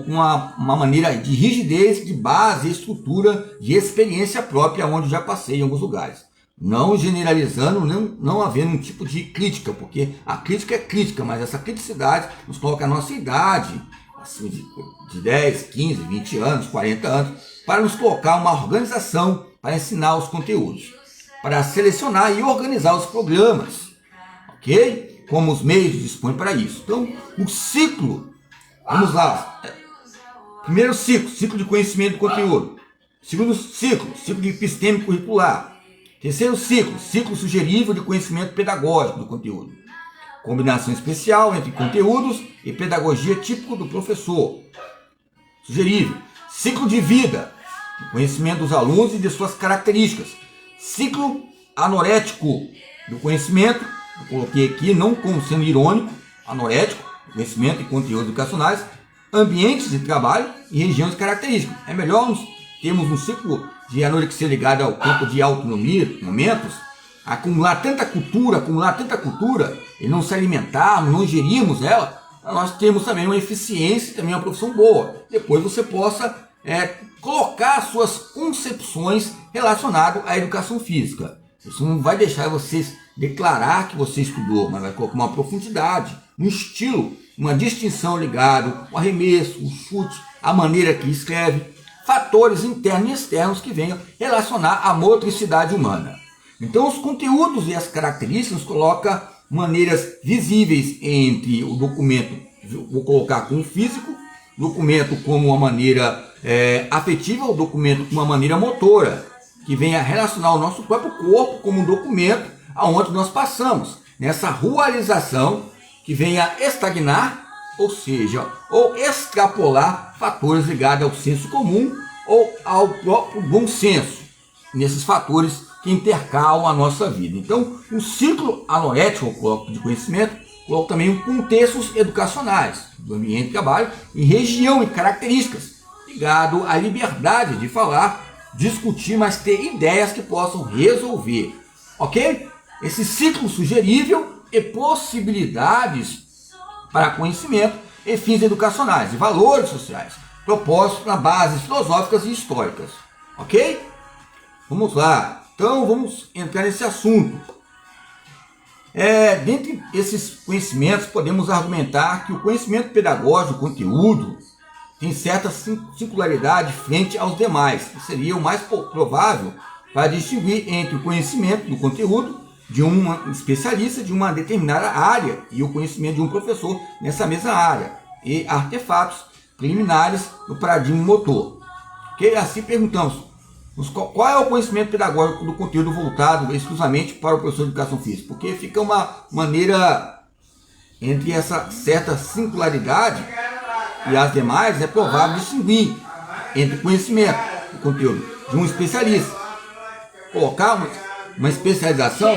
uma maneira de rigidez, de base, estrutura, de experiência própria, onde já passei em alguns lugares. Não generalizando, não havendo um tipo de crítica, porque a crítica é crítica, mas essa criticidade nos coloca a nossa idade, assim, de 10, 15, 20 anos, 40 anos, para nos colocar uma organização para ensinar os conteúdos, para selecionar e organizar os programas, ok? Como os meios dispõem para isso. Então, o ciclo, vamos lá. Primeiro ciclo, ciclo de conhecimento do conteúdo. Segundo ciclo, ciclo de epistêmico curricular. Terceiro ciclo, ciclo sugerível de conhecimento pedagógico do conteúdo. Combinação especial entre conteúdos e pedagogia típico do professor. Sugerível. Ciclo de vida, conhecimento dos alunos e de suas características. Ciclo anorético do conhecimento, eu coloquei aqui não como sendo irônico, anorético, conhecimento e conteúdos educacionais, ambientes de trabalho e regiões características. É melhor termos um ciclo de anorexia ligado ao campo de autonomia, momentos, acumular tanta cultura e não se alimentarmos, não ingerirmos ela, nós temos também uma eficiência, também uma profissão boa. Depois você possa colocar suas concepções relacionadas à educação física. Isso não vai deixar vocês declarar que você estudou, mas vai colocar uma profundidade, um estilo, uma distinção ligado ao arremesso, o chute, a maneira que escreve, fatores internos e externos que venham relacionar a motricidade humana. Então os conteúdos e as características colocam maneiras visíveis entre o documento, vou colocar como físico, documento como uma maneira afetiva, o documento como uma maneira motora, que venha relacionar o nosso próprio corpo como um documento aonde nós passamos, nessa rualização que venha estagnar, ou seja, ou extrapolar fatores ligados ao senso comum ou ao próprio bom senso, nesses fatores que intercalam a nossa vida. Então, o ciclo anorético, eu coloco de conhecimento, coloco também contextos educacionais, do ambiente de trabalho, em região e características, ligado à liberdade de falar, discutir, mas ter ideias que possam resolver, ok? Esse ciclo sugerível e possibilidades para conhecimento e fins educacionais e valores sociais, propostos na bases filosóficas e históricas, ok? Vamos lá, então vamos entrar nesse assunto. Dentre esses conhecimentos, podemos argumentar que o conhecimento pedagógico, o conteúdo, tem certa singularidade frente aos demais, que seria o mais provável para distinguir entre o conhecimento do conteúdo de um especialista de uma determinada área e o conhecimento de um professor nessa mesma área, e artefatos preliminares no paradigma motor. Que assim perguntamos, qual é o conhecimento pedagógico do conteúdo voltado exclusivamente para o professor de educação física? Porque fica uma maneira entre essa certa singularidade e as demais, é provável distinguir entre conhecimento do conteúdo de um especialista. Colocar uma especialização,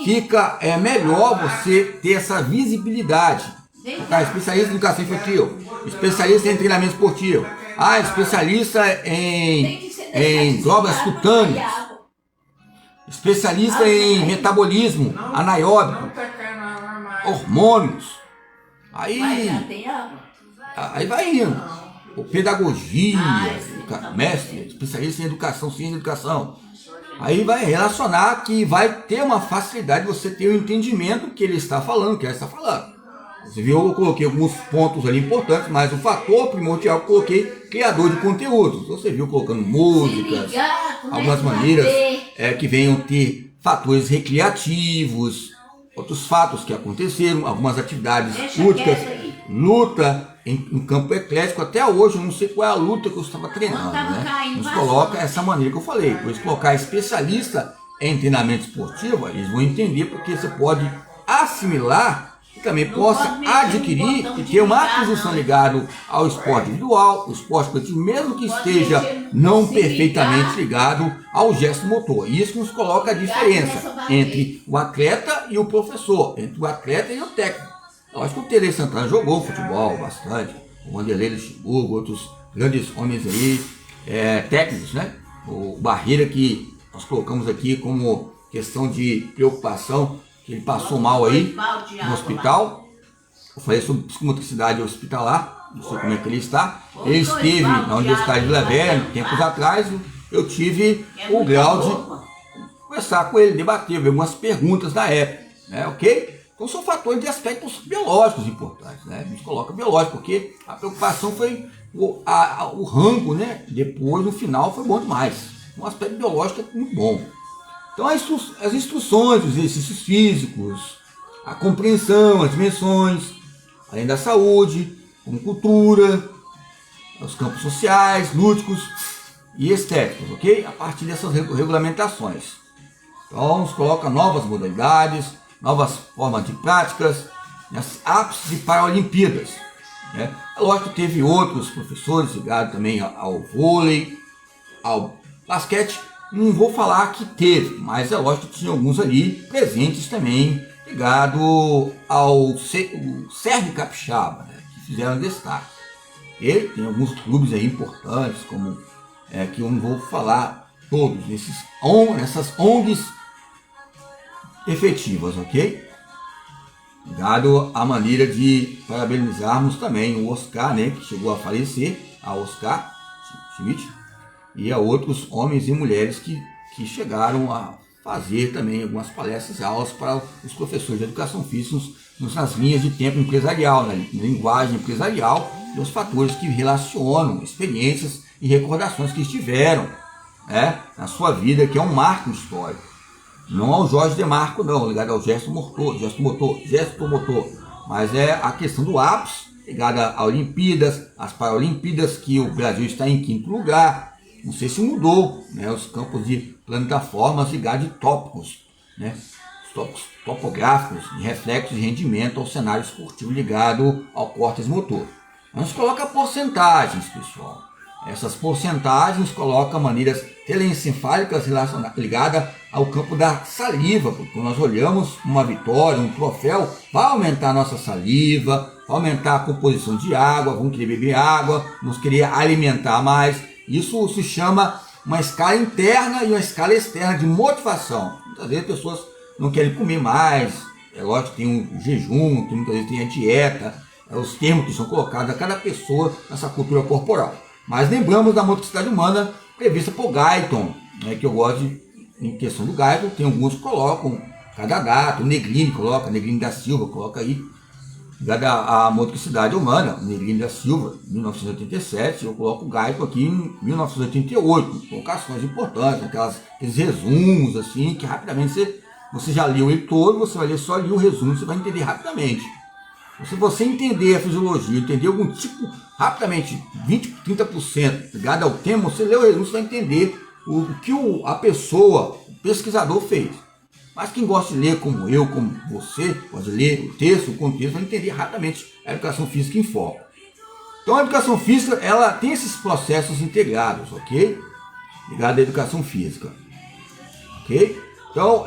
fica melhor você ter essa visibilidade. Especialista em educação infantil, especialista em treinamento esportivo, especialista em drogas cutâneas, especialista em metabolismo anaeróbico, hormônios. Aí vai indo. Pedagogia, mestre, especialista em educação, ciência de educação. Aí vai relacionar que vai ter uma facilidade de você ter o entendimento que ele está falando, que ela está falando. Você viu, eu coloquei alguns pontos ali importantes, mas o fator primordial eu coloquei criador de conteúdos. Você viu colocando músicas, algumas maneiras que venham ter fatores recreativos, outros fatos que aconteceram, algumas atividades lúdicas, luta em campo eclético. Até hoje eu não sei qual é a luta que eu estava treinando, né? Nos coloca essa maneira que eu falei, pois colocar especialista em treinamento esportivo, eles vão entender, porque você pode assimilar que também possa adquirir e ter uma aquisição ligada ao esporte individual, o esporte coletivo, mesmo que esteja não perfeitamente ligado ao gesto motor. Isso nos coloca a diferença entre o atleta e o professor, entre o atleta e o técnico. Eu acho que o Tele Santana jogou futebol bastante, o Vanderlei Luxemburgo, outros grandes homens aí, técnicos, né? O Barreira, que nós colocamos aqui como questão de preocupação, que ele passou mal aí no hospital. Eu falei sobre psicomotricidade hospitalar, não sei como é que ele está. Ele esteve na Universidade de Vila Velha, tempos atrás. Eu tive o grau de conversar com ele, debater, ver algumas perguntas da época, né, ok? Então são fatores de aspectos biológicos importantes, né? A gente coloca biológico, porque a preocupação foi o rango, né? Depois, no final, foi bom demais. Um aspecto biológico é muito bom. Então as instruções, os exercícios físicos, a compreensão, as dimensões, além da saúde, como cultura, os campos sociais, lúdicos e estéticos, ok? A partir dessas regulamentações. Então nos coloca novas modalidades, novas formas de práticas, nas ápices de Paralimpíadas, né? É lógico que teve outros professores ligados também ao vôlei, ao basquete. Não vou falar que teve, mas é lógico que tinha alguns ali presentes também, ligado ao Serve Capixaba, né, que fizeram destaque. Ele tem alguns clubes aí importantes, como que eu não vou falar todos, nessas ONGs efetivas, ok? Ligado à maneira de parabenizarmos também o Oscar, né, que chegou a falecer, a Oscar Schmidt, e a outros homens e mulheres que chegaram a fazer também algumas palestras e aulas para os professores de educação física nas linhas de tempo empresarial, na linguagem empresarial, e os fatores que relacionam experiências e recordações que estiveram, né, na sua vida, que é um marco histórico. Não ao Jorge Demarco, não, ligado ao gesto motor, mas é a questão do ápice, ligada a Olimpíadas, as Paralimpíadas, que o Brasil está em 5º lugar. Não sei se mudou, né, os campos de plataformas ligados de tópicos, né, os tópicos topográficos, de reflexo de rendimento ao cenário esportivo ligado ao córtex motor. A gente coloca porcentagens, pessoal. Essas porcentagens colocam maneiras telencefálicas ligadas ao campo da saliva, porque quando nós olhamos uma vitória, um troféu, vai aumentar a nossa saliva, vai aumentar a composição de água, vamos querer beber água, vamos querer alimentar mais. Isso se chama uma escala interna e uma escala externa de motivação. Muitas vezes as pessoas não querem comer mais, é lógico que tem um jejum, muitas vezes tem a dieta, os termos que são colocados a cada pessoa nessa cultura corporal. Mas lembramos da motricidade humana prevista por Guyton, né, que eu gosto em questão do Guyton, tem alguns que colocam cada data, o Negrini coloca, o Negrini da Silva coloca aí, ligado à motricidade humana, o Negrini da Silva, 1987, eu coloco o Guyton aqui em 1988, colocações importantes, aqueles resumos assim, que rapidamente você já leu ele todo, você vai ler só ali o resumo, você vai entender rapidamente. Se você entender a fisiologia, entender algum tipo, rapidamente, 20, 30% ligado ao tema, você lê o resumo, você vai entender o que a pessoa, o pesquisador fez. Mas quem gosta de ler como eu, como você, gosta de ler o texto, o contexto, vai entender rapidamente a educação física em foco. Então a educação física, ela tem esses processos integrados, ok? Ligado à educação física. Ok? Então,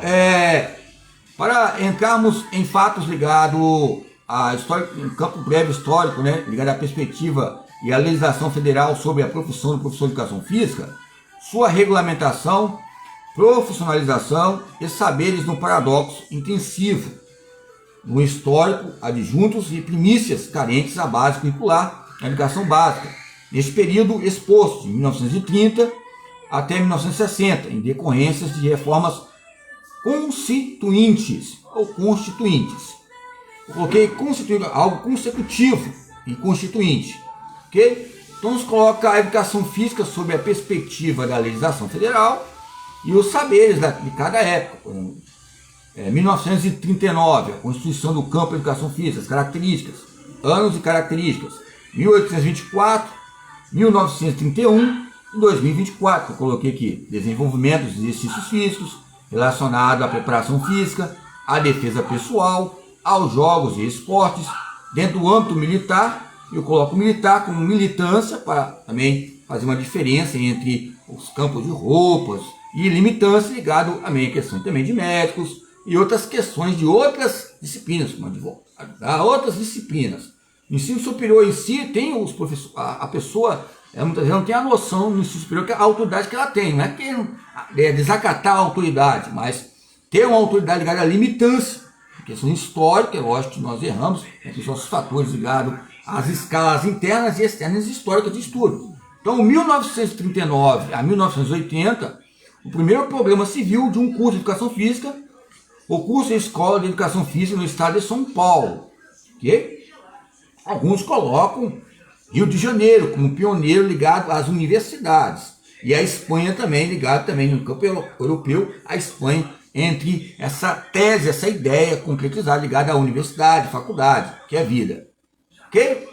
para entrarmos em fatos ligados a história, um campo breve histórico, né, ligado à perspectiva e à legislação federal sobre a profissão do professor de educação física, sua regulamentação, profissionalização e saberes no paradoxo intensivo, no histórico, adjuntos e primícias carentes à base curricular na educação básica, neste período exposto de 1930 até 1960, em decorrências de reformas constituintes ou constituintes. Eu coloquei algo consecutivo e constituinte, ok? Então nos coloca a educação física sob a perspectiva da legislação federal e os saberes de cada época. 1939, a Constituição do Campo da Educação Física, as características, anos e características. 1824, 1931 e 2024, eu coloquei aqui desenvolvimento dos exercícios físicos relacionado à preparação física, à defesa pessoal, aos jogos e esportes. Dentro do âmbito militar, eu coloco militar como militância, para também fazer uma diferença entre os campos de roupas, e limitância ligado também à questão também de médicos e outras questões de outras disciplinas, como outras disciplinas. No ensino superior em si, tem os professores, a pessoa muitas vezes não tem a noção no ensino superior que a autoridade que ela tem, não é que é desacatar a autoridade, mas ter uma autoridade ligada à limitância, questão histórica. É lógico que nós erramos, que são os fatores ligados às escalas internas e externas históricas de estudo. Então, em 1939 a 1980, o primeiro programa civil de um curso de educação física, o curso de Escola de Educação Física no estado de São Paulo. Okay? Alguns colocam Rio de Janeiro como pioneiro ligado às universidades. E a Espanha também, ligado também no campo europeu, a Espanha, entre essa tese, essa ideia concretizada ligada à universidade, faculdade, que é a vida. Ok?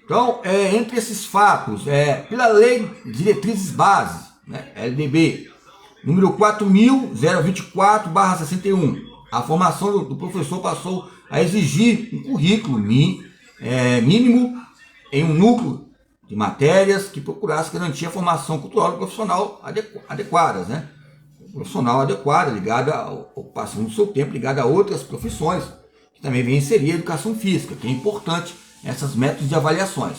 Então, entre esses fatos, pela Lei de Diretrizes Básicas, né, LDB, número 4.024/61, a formação do professor passou a exigir um currículo mínimo em um núcleo de matérias que procurasse garantir a formação cultural do profissional adequadas, né? O profissional adequado, ligado à ocupação do seu tempo, ligado a outras profissões, que também vem inserir a educação física, que é importante, essas métodos de avaliações,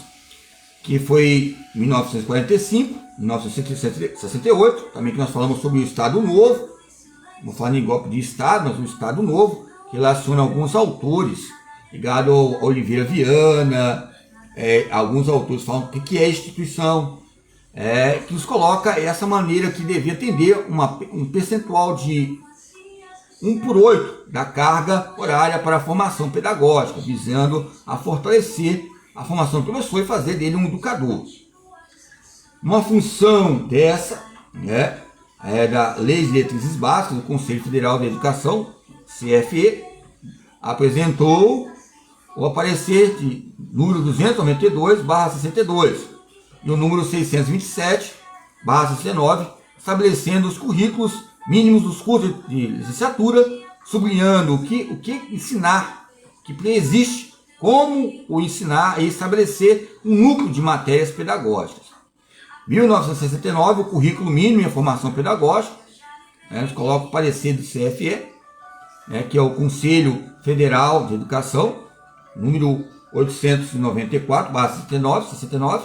que foi em 1945, 1968, também que nós falamos sobre o Estado Novo, não falando em golpe de Estado, mas o Estado Novo, que relaciona alguns autores, ligado ao Oliveira Viana, alguns autores falam o que é instituição, que nos coloca essa maneira que devia atender um percentual de 1/8 da carga horária para a formação pedagógica, visando a fortalecer a formação do professor e fazer dele um educador. Uma função dessa, né, da Lei de Diretrizes Básicas do Conselho Federal de Educação, CFE, apresentou o aparecer de número 292/62 e o número 627/69, estabelecendo os currículos mínimos dos cursos de licenciatura, sublinhando o que ensinar, que preexiste, como o ensinar e estabelecer um núcleo de matérias pedagógicas. 1969, o currículo mínimo em formação pedagógica, nos coloca o parecer do CFE, que é o Conselho Federal de Educação, número 894/69,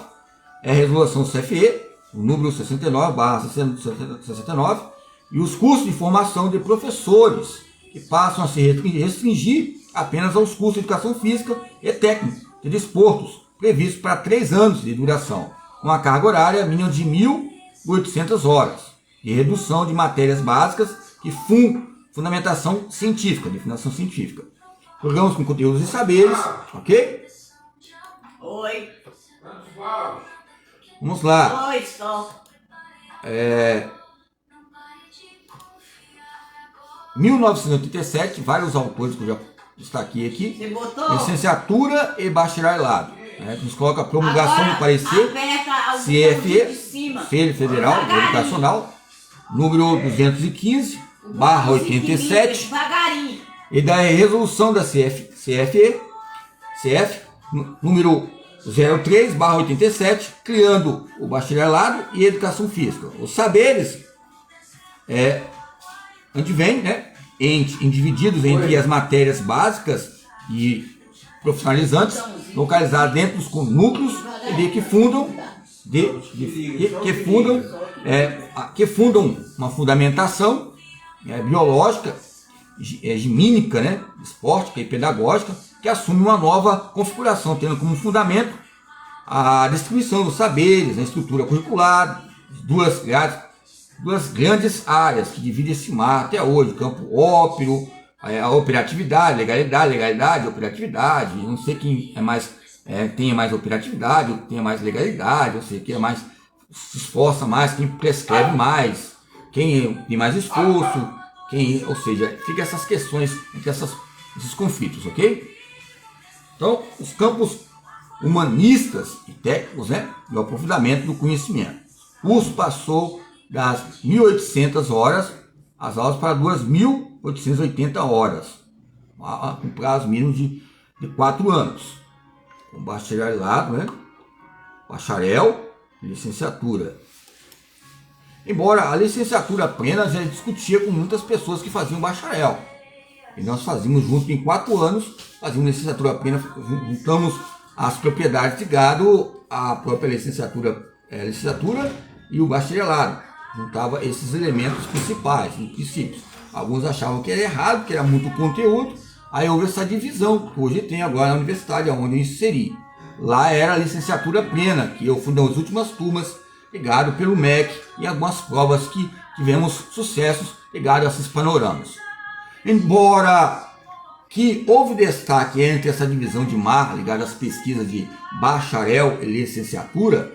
é a resolução CFE, o número 69/69, e os cursos de formação de professores, que passam a se restringir apenas aos cursos de educação física e técnica de desportos, previstos para 3 anos de duração, com a carga horária mínima de 1.800 horas, e redução de matérias básicas e fundamentação científica, definição científica. Programas com conteúdos e saberes, ok? Oi. Vamos lá. Oi, estou. 1987, vários autores que eu já destaquei aqui. Você botou? Licenciatura e bacharelado. Nos coloca a promulgação do parecer CFE, Conselho Federal Educacional, número 215/87, e da resolução da CF, número 03/87, criando o bacharelado e a educação física. Os saberes advêm, divididos entre as matérias básicas e profissionalizantes, localizadas dentro dos núcleos que fundam uma fundamentação biológica, gimínica, esporte e pedagógica, que assume uma nova configuração, tendo como fundamento a distribuição dos saberes, a estrutura curricular, duas grandes áreas que dividem esse mar até hoje: o campo ópero, a operatividade, legalidade, operatividade. Não sei quem tenha mais operatividade, ou tenha mais legalidade, ou seja, quem se esforça mais, quem prescreve mais, quem tem mais esforço, ou seja, fica essas questões entre esses conflitos, ok? Então, os campos humanistas e técnicos, do aprofundamento do conhecimento. O curso passou das 1.800 horas as aulas para 2.880 horas, com prazo mínimo de 4 anos, com bacharelado, né? Bacharel e licenciatura. Embora a licenciatura plena já discutia com muitas pessoas que faziam bacharel. E nós fazíamos junto em 4 anos, fazíamos licenciatura plena, juntamos as propriedades de gado, a própria licenciatura e o bacharelado. Juntava esses elementos principais, os princípios. Alguns achavam que era errado, que era muito conteúdo. Aí houve essa divisão, que hoje tem agora na universidade, onde eu inseri. Lá era a licenciatura plena, que eu fui nas últimas turmas, ligado pelo MEC, e algumas provas que tivemos sucessos ligados a esses panoramas. Embora que houve destaque entre essa divisão de marca ligada às pesquisas de bacharel e licenciatura,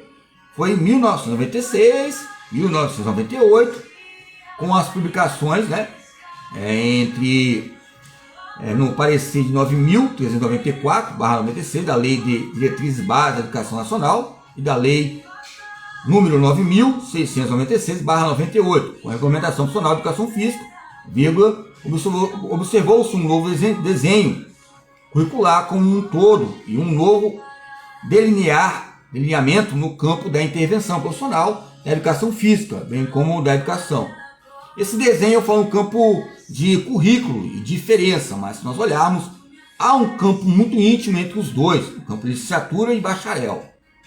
foi em 1996, 1998, com as publicações, né, no parecer de 9.394/96 da Lei de Diretrizes Básicas da Educação Nacional e da Lei número 9.696/98, com a Regulamentação Profissional de Educação Física, observou-se um novo desenho curricular como um todo e um novo delineamento no campo da intervenção profissional da educação física, bem como da educação. Esse desenho foi um campo de currículo e diferença, mas se nós olharmos, há um campo muito íntimo entre os dois, o campo de licenciatura e bacharel.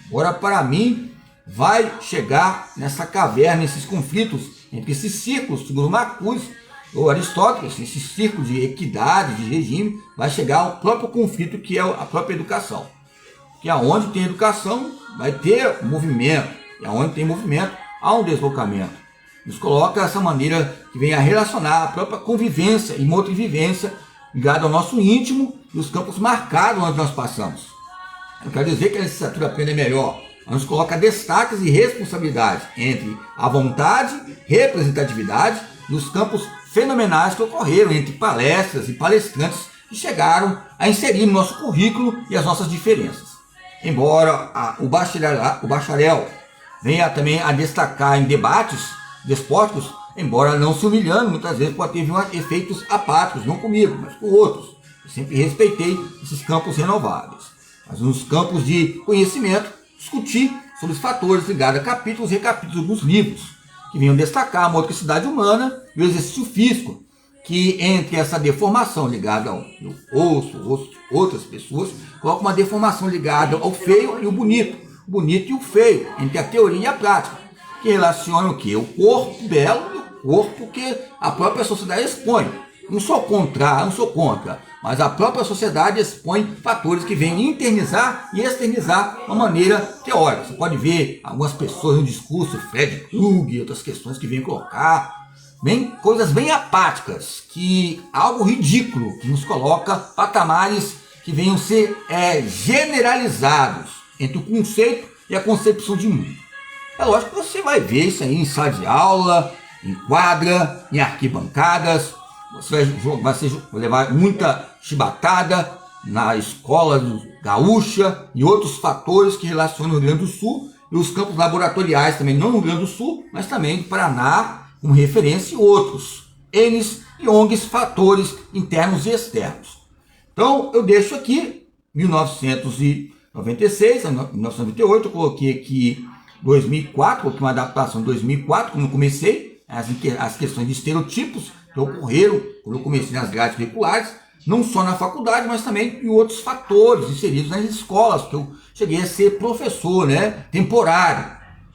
Agora, para mim, vai chegar nessa caverna, esses conflitos entre esses círculos, segundo Marcuse ou Aristóteles, esse círculo de equidade, de regime, vai chegar ao próprio conflito que é a própria educação. Que aonde tem educação, vai ter movimento, e aonde tem movimento, há um deslocamento. Nos coloca essa maneira que vem a relacionar a própria convivência e motrivivência ligada ao nosso íntimo e os campos marcados onde nós passamos. Eu quero dizer que a licenciatura plena é melhor. Ela nos coloca destaques e responsabilidades entre a vontade, representatividade e os campos fenomenais que ocorreram entre palestras e palestrantes que chegaram a inserir no nosso currículo e as nossas diferenças. Embora o bacharel venha também a destacar em debates despóticos, embora não se humilhando, muitas vezes pode ter efeitos apáticos, não comigo, mas com outros. Eu sempre respeitei esses campos renováveis. Mas nos campos de conhecimento, discutir sobre os fatores ligados a capítulos e recapítulos dos livros, que venham destacar a motricidade humana e o exercício físico, que entre essa deformação ligada ao osso, outras pessoas, coloca uma deformação ligada ao feio e o bonito e o feio, entre a teoria e a prática, que relaciona o quê? O corpo belo e o corpo que a própria sociedade expõe. Não sou contra, mas a própria sociedade expõe fatores que vêm internizar e externizar uma maneira teórica. Você pode ver algumas pessoas no discurso, Fred Krug e outras questões que vêm colocar, coisas bem apáticas, que algo ridículo, que nos coloca patamares que venham ser generalizados entre o conceito e a concepção de mundo. É lógico que você vai ver isso aí em sala de aula, em quadra, em arquibancadas. Você vai levar muita chibatada na escola gaúcha e outros fatores que relacionam o Rio Grande do Sul e os campos laboratoriais também, não no Rio Grande do Sul, mas também do Paraná, como referência, e outros N's e ONGs, fatores internos e externos. Então, eu deixo aqui 1996, 1998, eu coloquei aqui 2004, coloquei uma adaptação de 2004, quando eu comecei, as questões de estereotipos que ocorreram quando eu comecei nas grades curriculares, não só na faculdade, mas também em outros fatores inseridos nas escolas, porque eu cheguei a ser professor, né, temporário,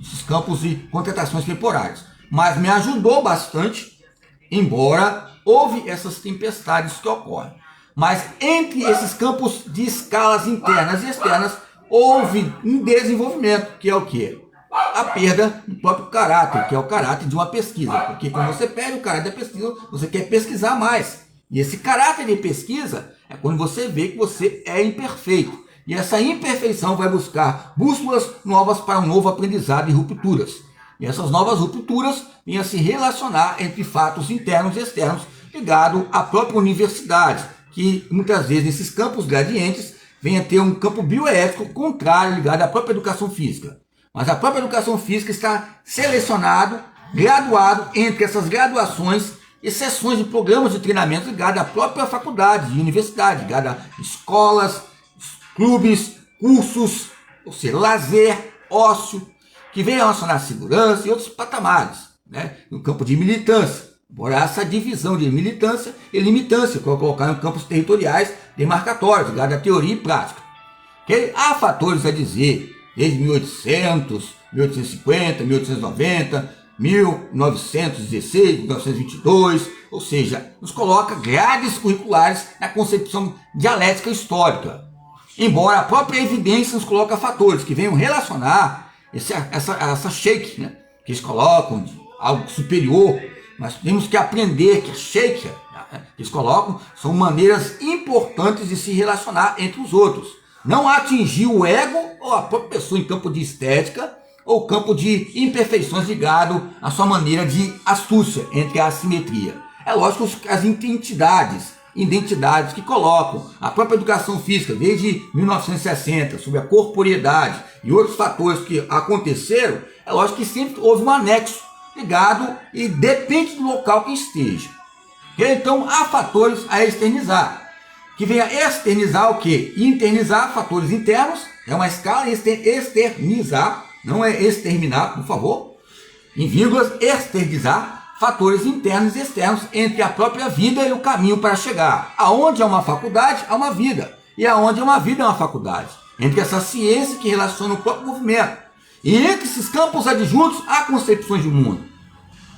esses campos de contratações temporárias. Mas me ajudou bastante, embora houve essas tempestades que ocorrem. Mas entre esses campos de escalas internas e externas, houve um desenvolvimento, que é o quê? A perda do próprio caráter, que é o caráter de uma pesquisa. Porque quando você perde o caráter da pesquisa, você quer pesquisar mais. E esse caráter de pesquisa é quando você vê que você é imperfeito. E essa imperfeição vai buscar bússolas novas para um novo aprendizado e rupturas. E essas novas rupturas vêm a se relacionar entre fatos internos e externos ligados à própria universidade, que muitas vezes nesses campos gradientes vem a ter um campo bioético contrário ligado à própria educação física. Mas a própria educação física está selecionado, graduado entre essas graduações e sessões de programas de treinamento ligados à própria faculdade e universidade, ligados a escolas, clubes, cursos, ou seja, lazer, ócio, que vem relacionar segurança e outros patamares, né, no campo de militância. Embora essa divisão de militância e limitância, colocar em campos territoriais demarcatórios, ligados à teoria e prática. Okay? Há fatores a dizer, desde 1800, 1850, 1890, 1916, 1922, ou seja, nos coloca grades curriculares na concepção dialética histórica. Embora a própria evidência nos coloca fatores que venham relacionar essa shake, né, que eles colocam de algo superior, mas temos que aprender que a shake, né, que eles colocam, são maneiras importantes de se relacionar entre os outros. Não atingir o ego ou a própria pessoa em campo de estética ou campo de imperfeições ligado à sua maneira de astúcia entre a assimetria. É lógico que as identidades que colocam a própria educação física desde 1960 sobre a corporeidade e outros fatores que aconteceram, é lógico que sempre houve um anexo ligado e depende do local que esteja. Então há fatores a externizar, que vem a externizar o quê? Internizar fatores internos, é uma escala, externizar, não é exterminar, por favor, em vírgulas, externizar fatores internos e externos entre a própria vida e o caminho para chegar. Aonde há uma faculdade, há uma vida, e aonde há uma vida, há uma faculdade. Entre essa ciência que relaciona o próprio movimento. E entre esses campos adjuntos, há concepções de mundo.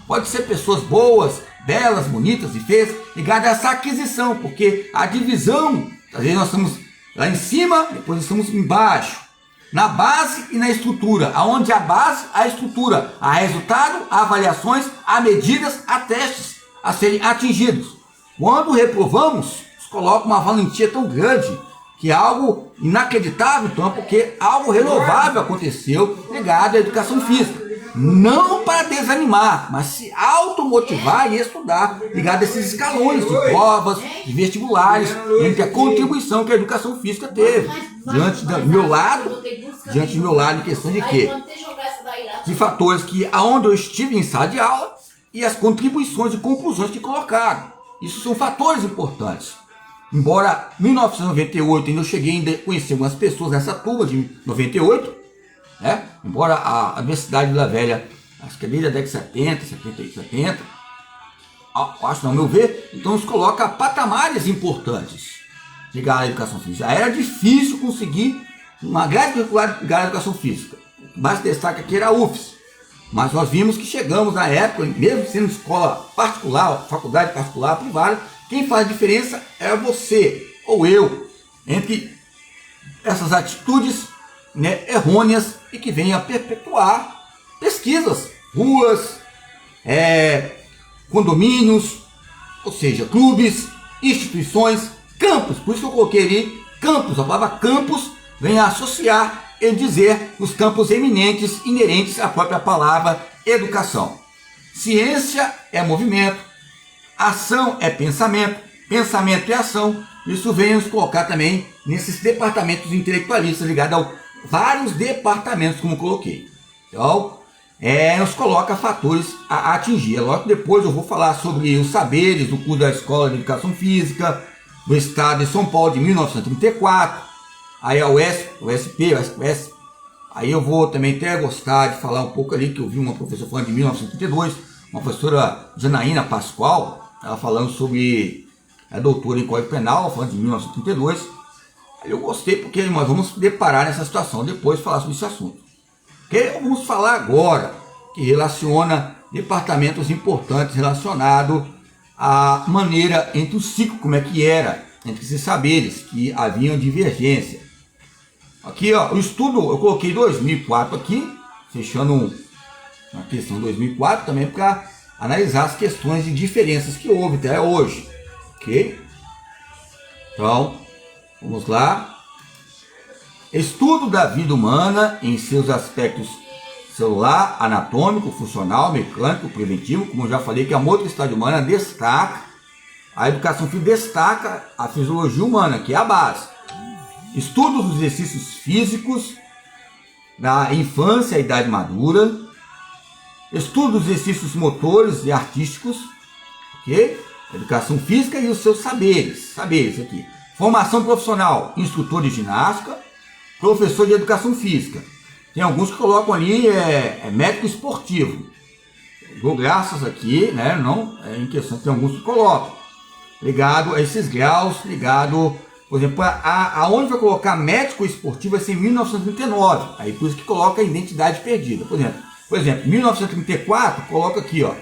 Pode ser pessoas boas, belas, bonitas e feias, ligadas a essa aquisição, porque a divisão, às vezes nós estamos lá em cima, depois estamos embaixo, na base e na estrutura, aonde a base, a estrutura, há resultado, há avaliações, há medidas, há testes a serem atingidos. Quando reprovamos, nos coloca uma valentia tão grande, que é algo inacreditável, então, porque algo renovável aconteceu ligado à educação física. Não para desanimar, mas se automotivar e estudar, ligado a esses escalões de provas, de vestibulares, entre a contribuição que a educação física teve. Diante do meu lado, em questão de quê? De fatores que, aonde eu estive em sala de aula, e as contribuições e conclusões que colocaram. Isso são fatores importantes. Embora em 1998 eu cheguei a conhecer algumas pessoas nessa turma de 98, né? Embora a Universidade de Vila Velha, acho que é desde a década de 70, 70, acho não, ao meu ver, então nos coloca patamares importantes ligados à educação física. Já era difícil conseguir uma grade curricular ligada à educação física. O que mais destaca aqui era a UFES, mas nós vimos que chegamos na época, mesmo sendo escola particular, faculdade particular, privada, quem faz a diferença é você ou eu, entre essas atitudes, né, errôneas e que venham a perpetuar pesquisas, ruas, condomínios, ou seja, clubes, instituições, campos. Por isso que eu coloquei ali campus, a palavra campus vem a associar e dizer os campos eminentes inerentes à própria palavra educação. Ciência é movimento, ação é pensamento, pensamento é ação. Isso vem nos colocar também nesses departamentos intelectualistas ligados a vários departamentos, como coloquei. Então, nos coloca fatores a atingir. É lógico que depois eu vou falar sobre os saberes do curso da Escola de Educação Física do Estado de São Paulo de 1934, aí a USP, aí eu vou também até gostar de falar um pouco ali, que eu vi uma professora falando de 1932, uma professora Janaína Pascoal, ela falando sobre a doutora em Código Penal, falando de 1932. Aí eu gostei porque nós vamos deparar nessa situação, depois falar sobre esse assunto. Que vamos falar agora, que relaciona departamentos importantes relacionados à maneira entre o ciclo, como é que era, entre esses saberes que haviam divergência. Aqui, ó, o estudo, eu coloquei 2004 aqui, fechando uma questão 2004 também para analisar as questões de diferenças que houve até hoje, ok? Então, vamos lá. Estudo da vida humana em seus aspectos celular, anatômico, funcional, mecânico, preventivo, como eu já falei que a motricidade humana destaca, a educação física destaca a fisiologia humana, que é a base. Estudo dos exercícios físicos da infância à idade madura, estudo dos exercícios motores e artísticos, ok? Educação física e os seus saberes aqui. Formação profissional, instrutor de ginástica, professor de educação física. Tem alguns que colocam ali médico esportivo. Dou graças aqui, né? Não é em questão, tem alguns que colocam. Ligado a esses graus, ligado, por exemplo, aonde vai colocar médico esportivo vai ser em 1939. Aí por isso que coloca a identidade perdida. Por exemplo, 1934, coloca aqui, ó.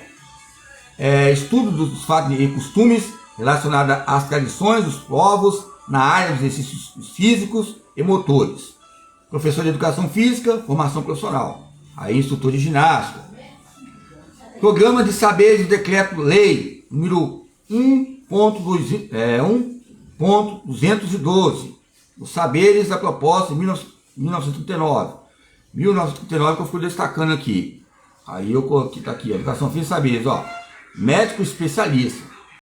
Estudo dos fatos e costumes relacionados às tradições dos povos na área dos exercícios físicos e motores. Professor de educação física, formação profissional. Aí instrutor de ginástica. Programa de saberes do decreto-lei número 1.212. Os saberes da proposta de 1939. 1939 que eu fui destacando aqui. Aí eu coloquei, tá aqui, educação física e saberes, ó. Médico especialista.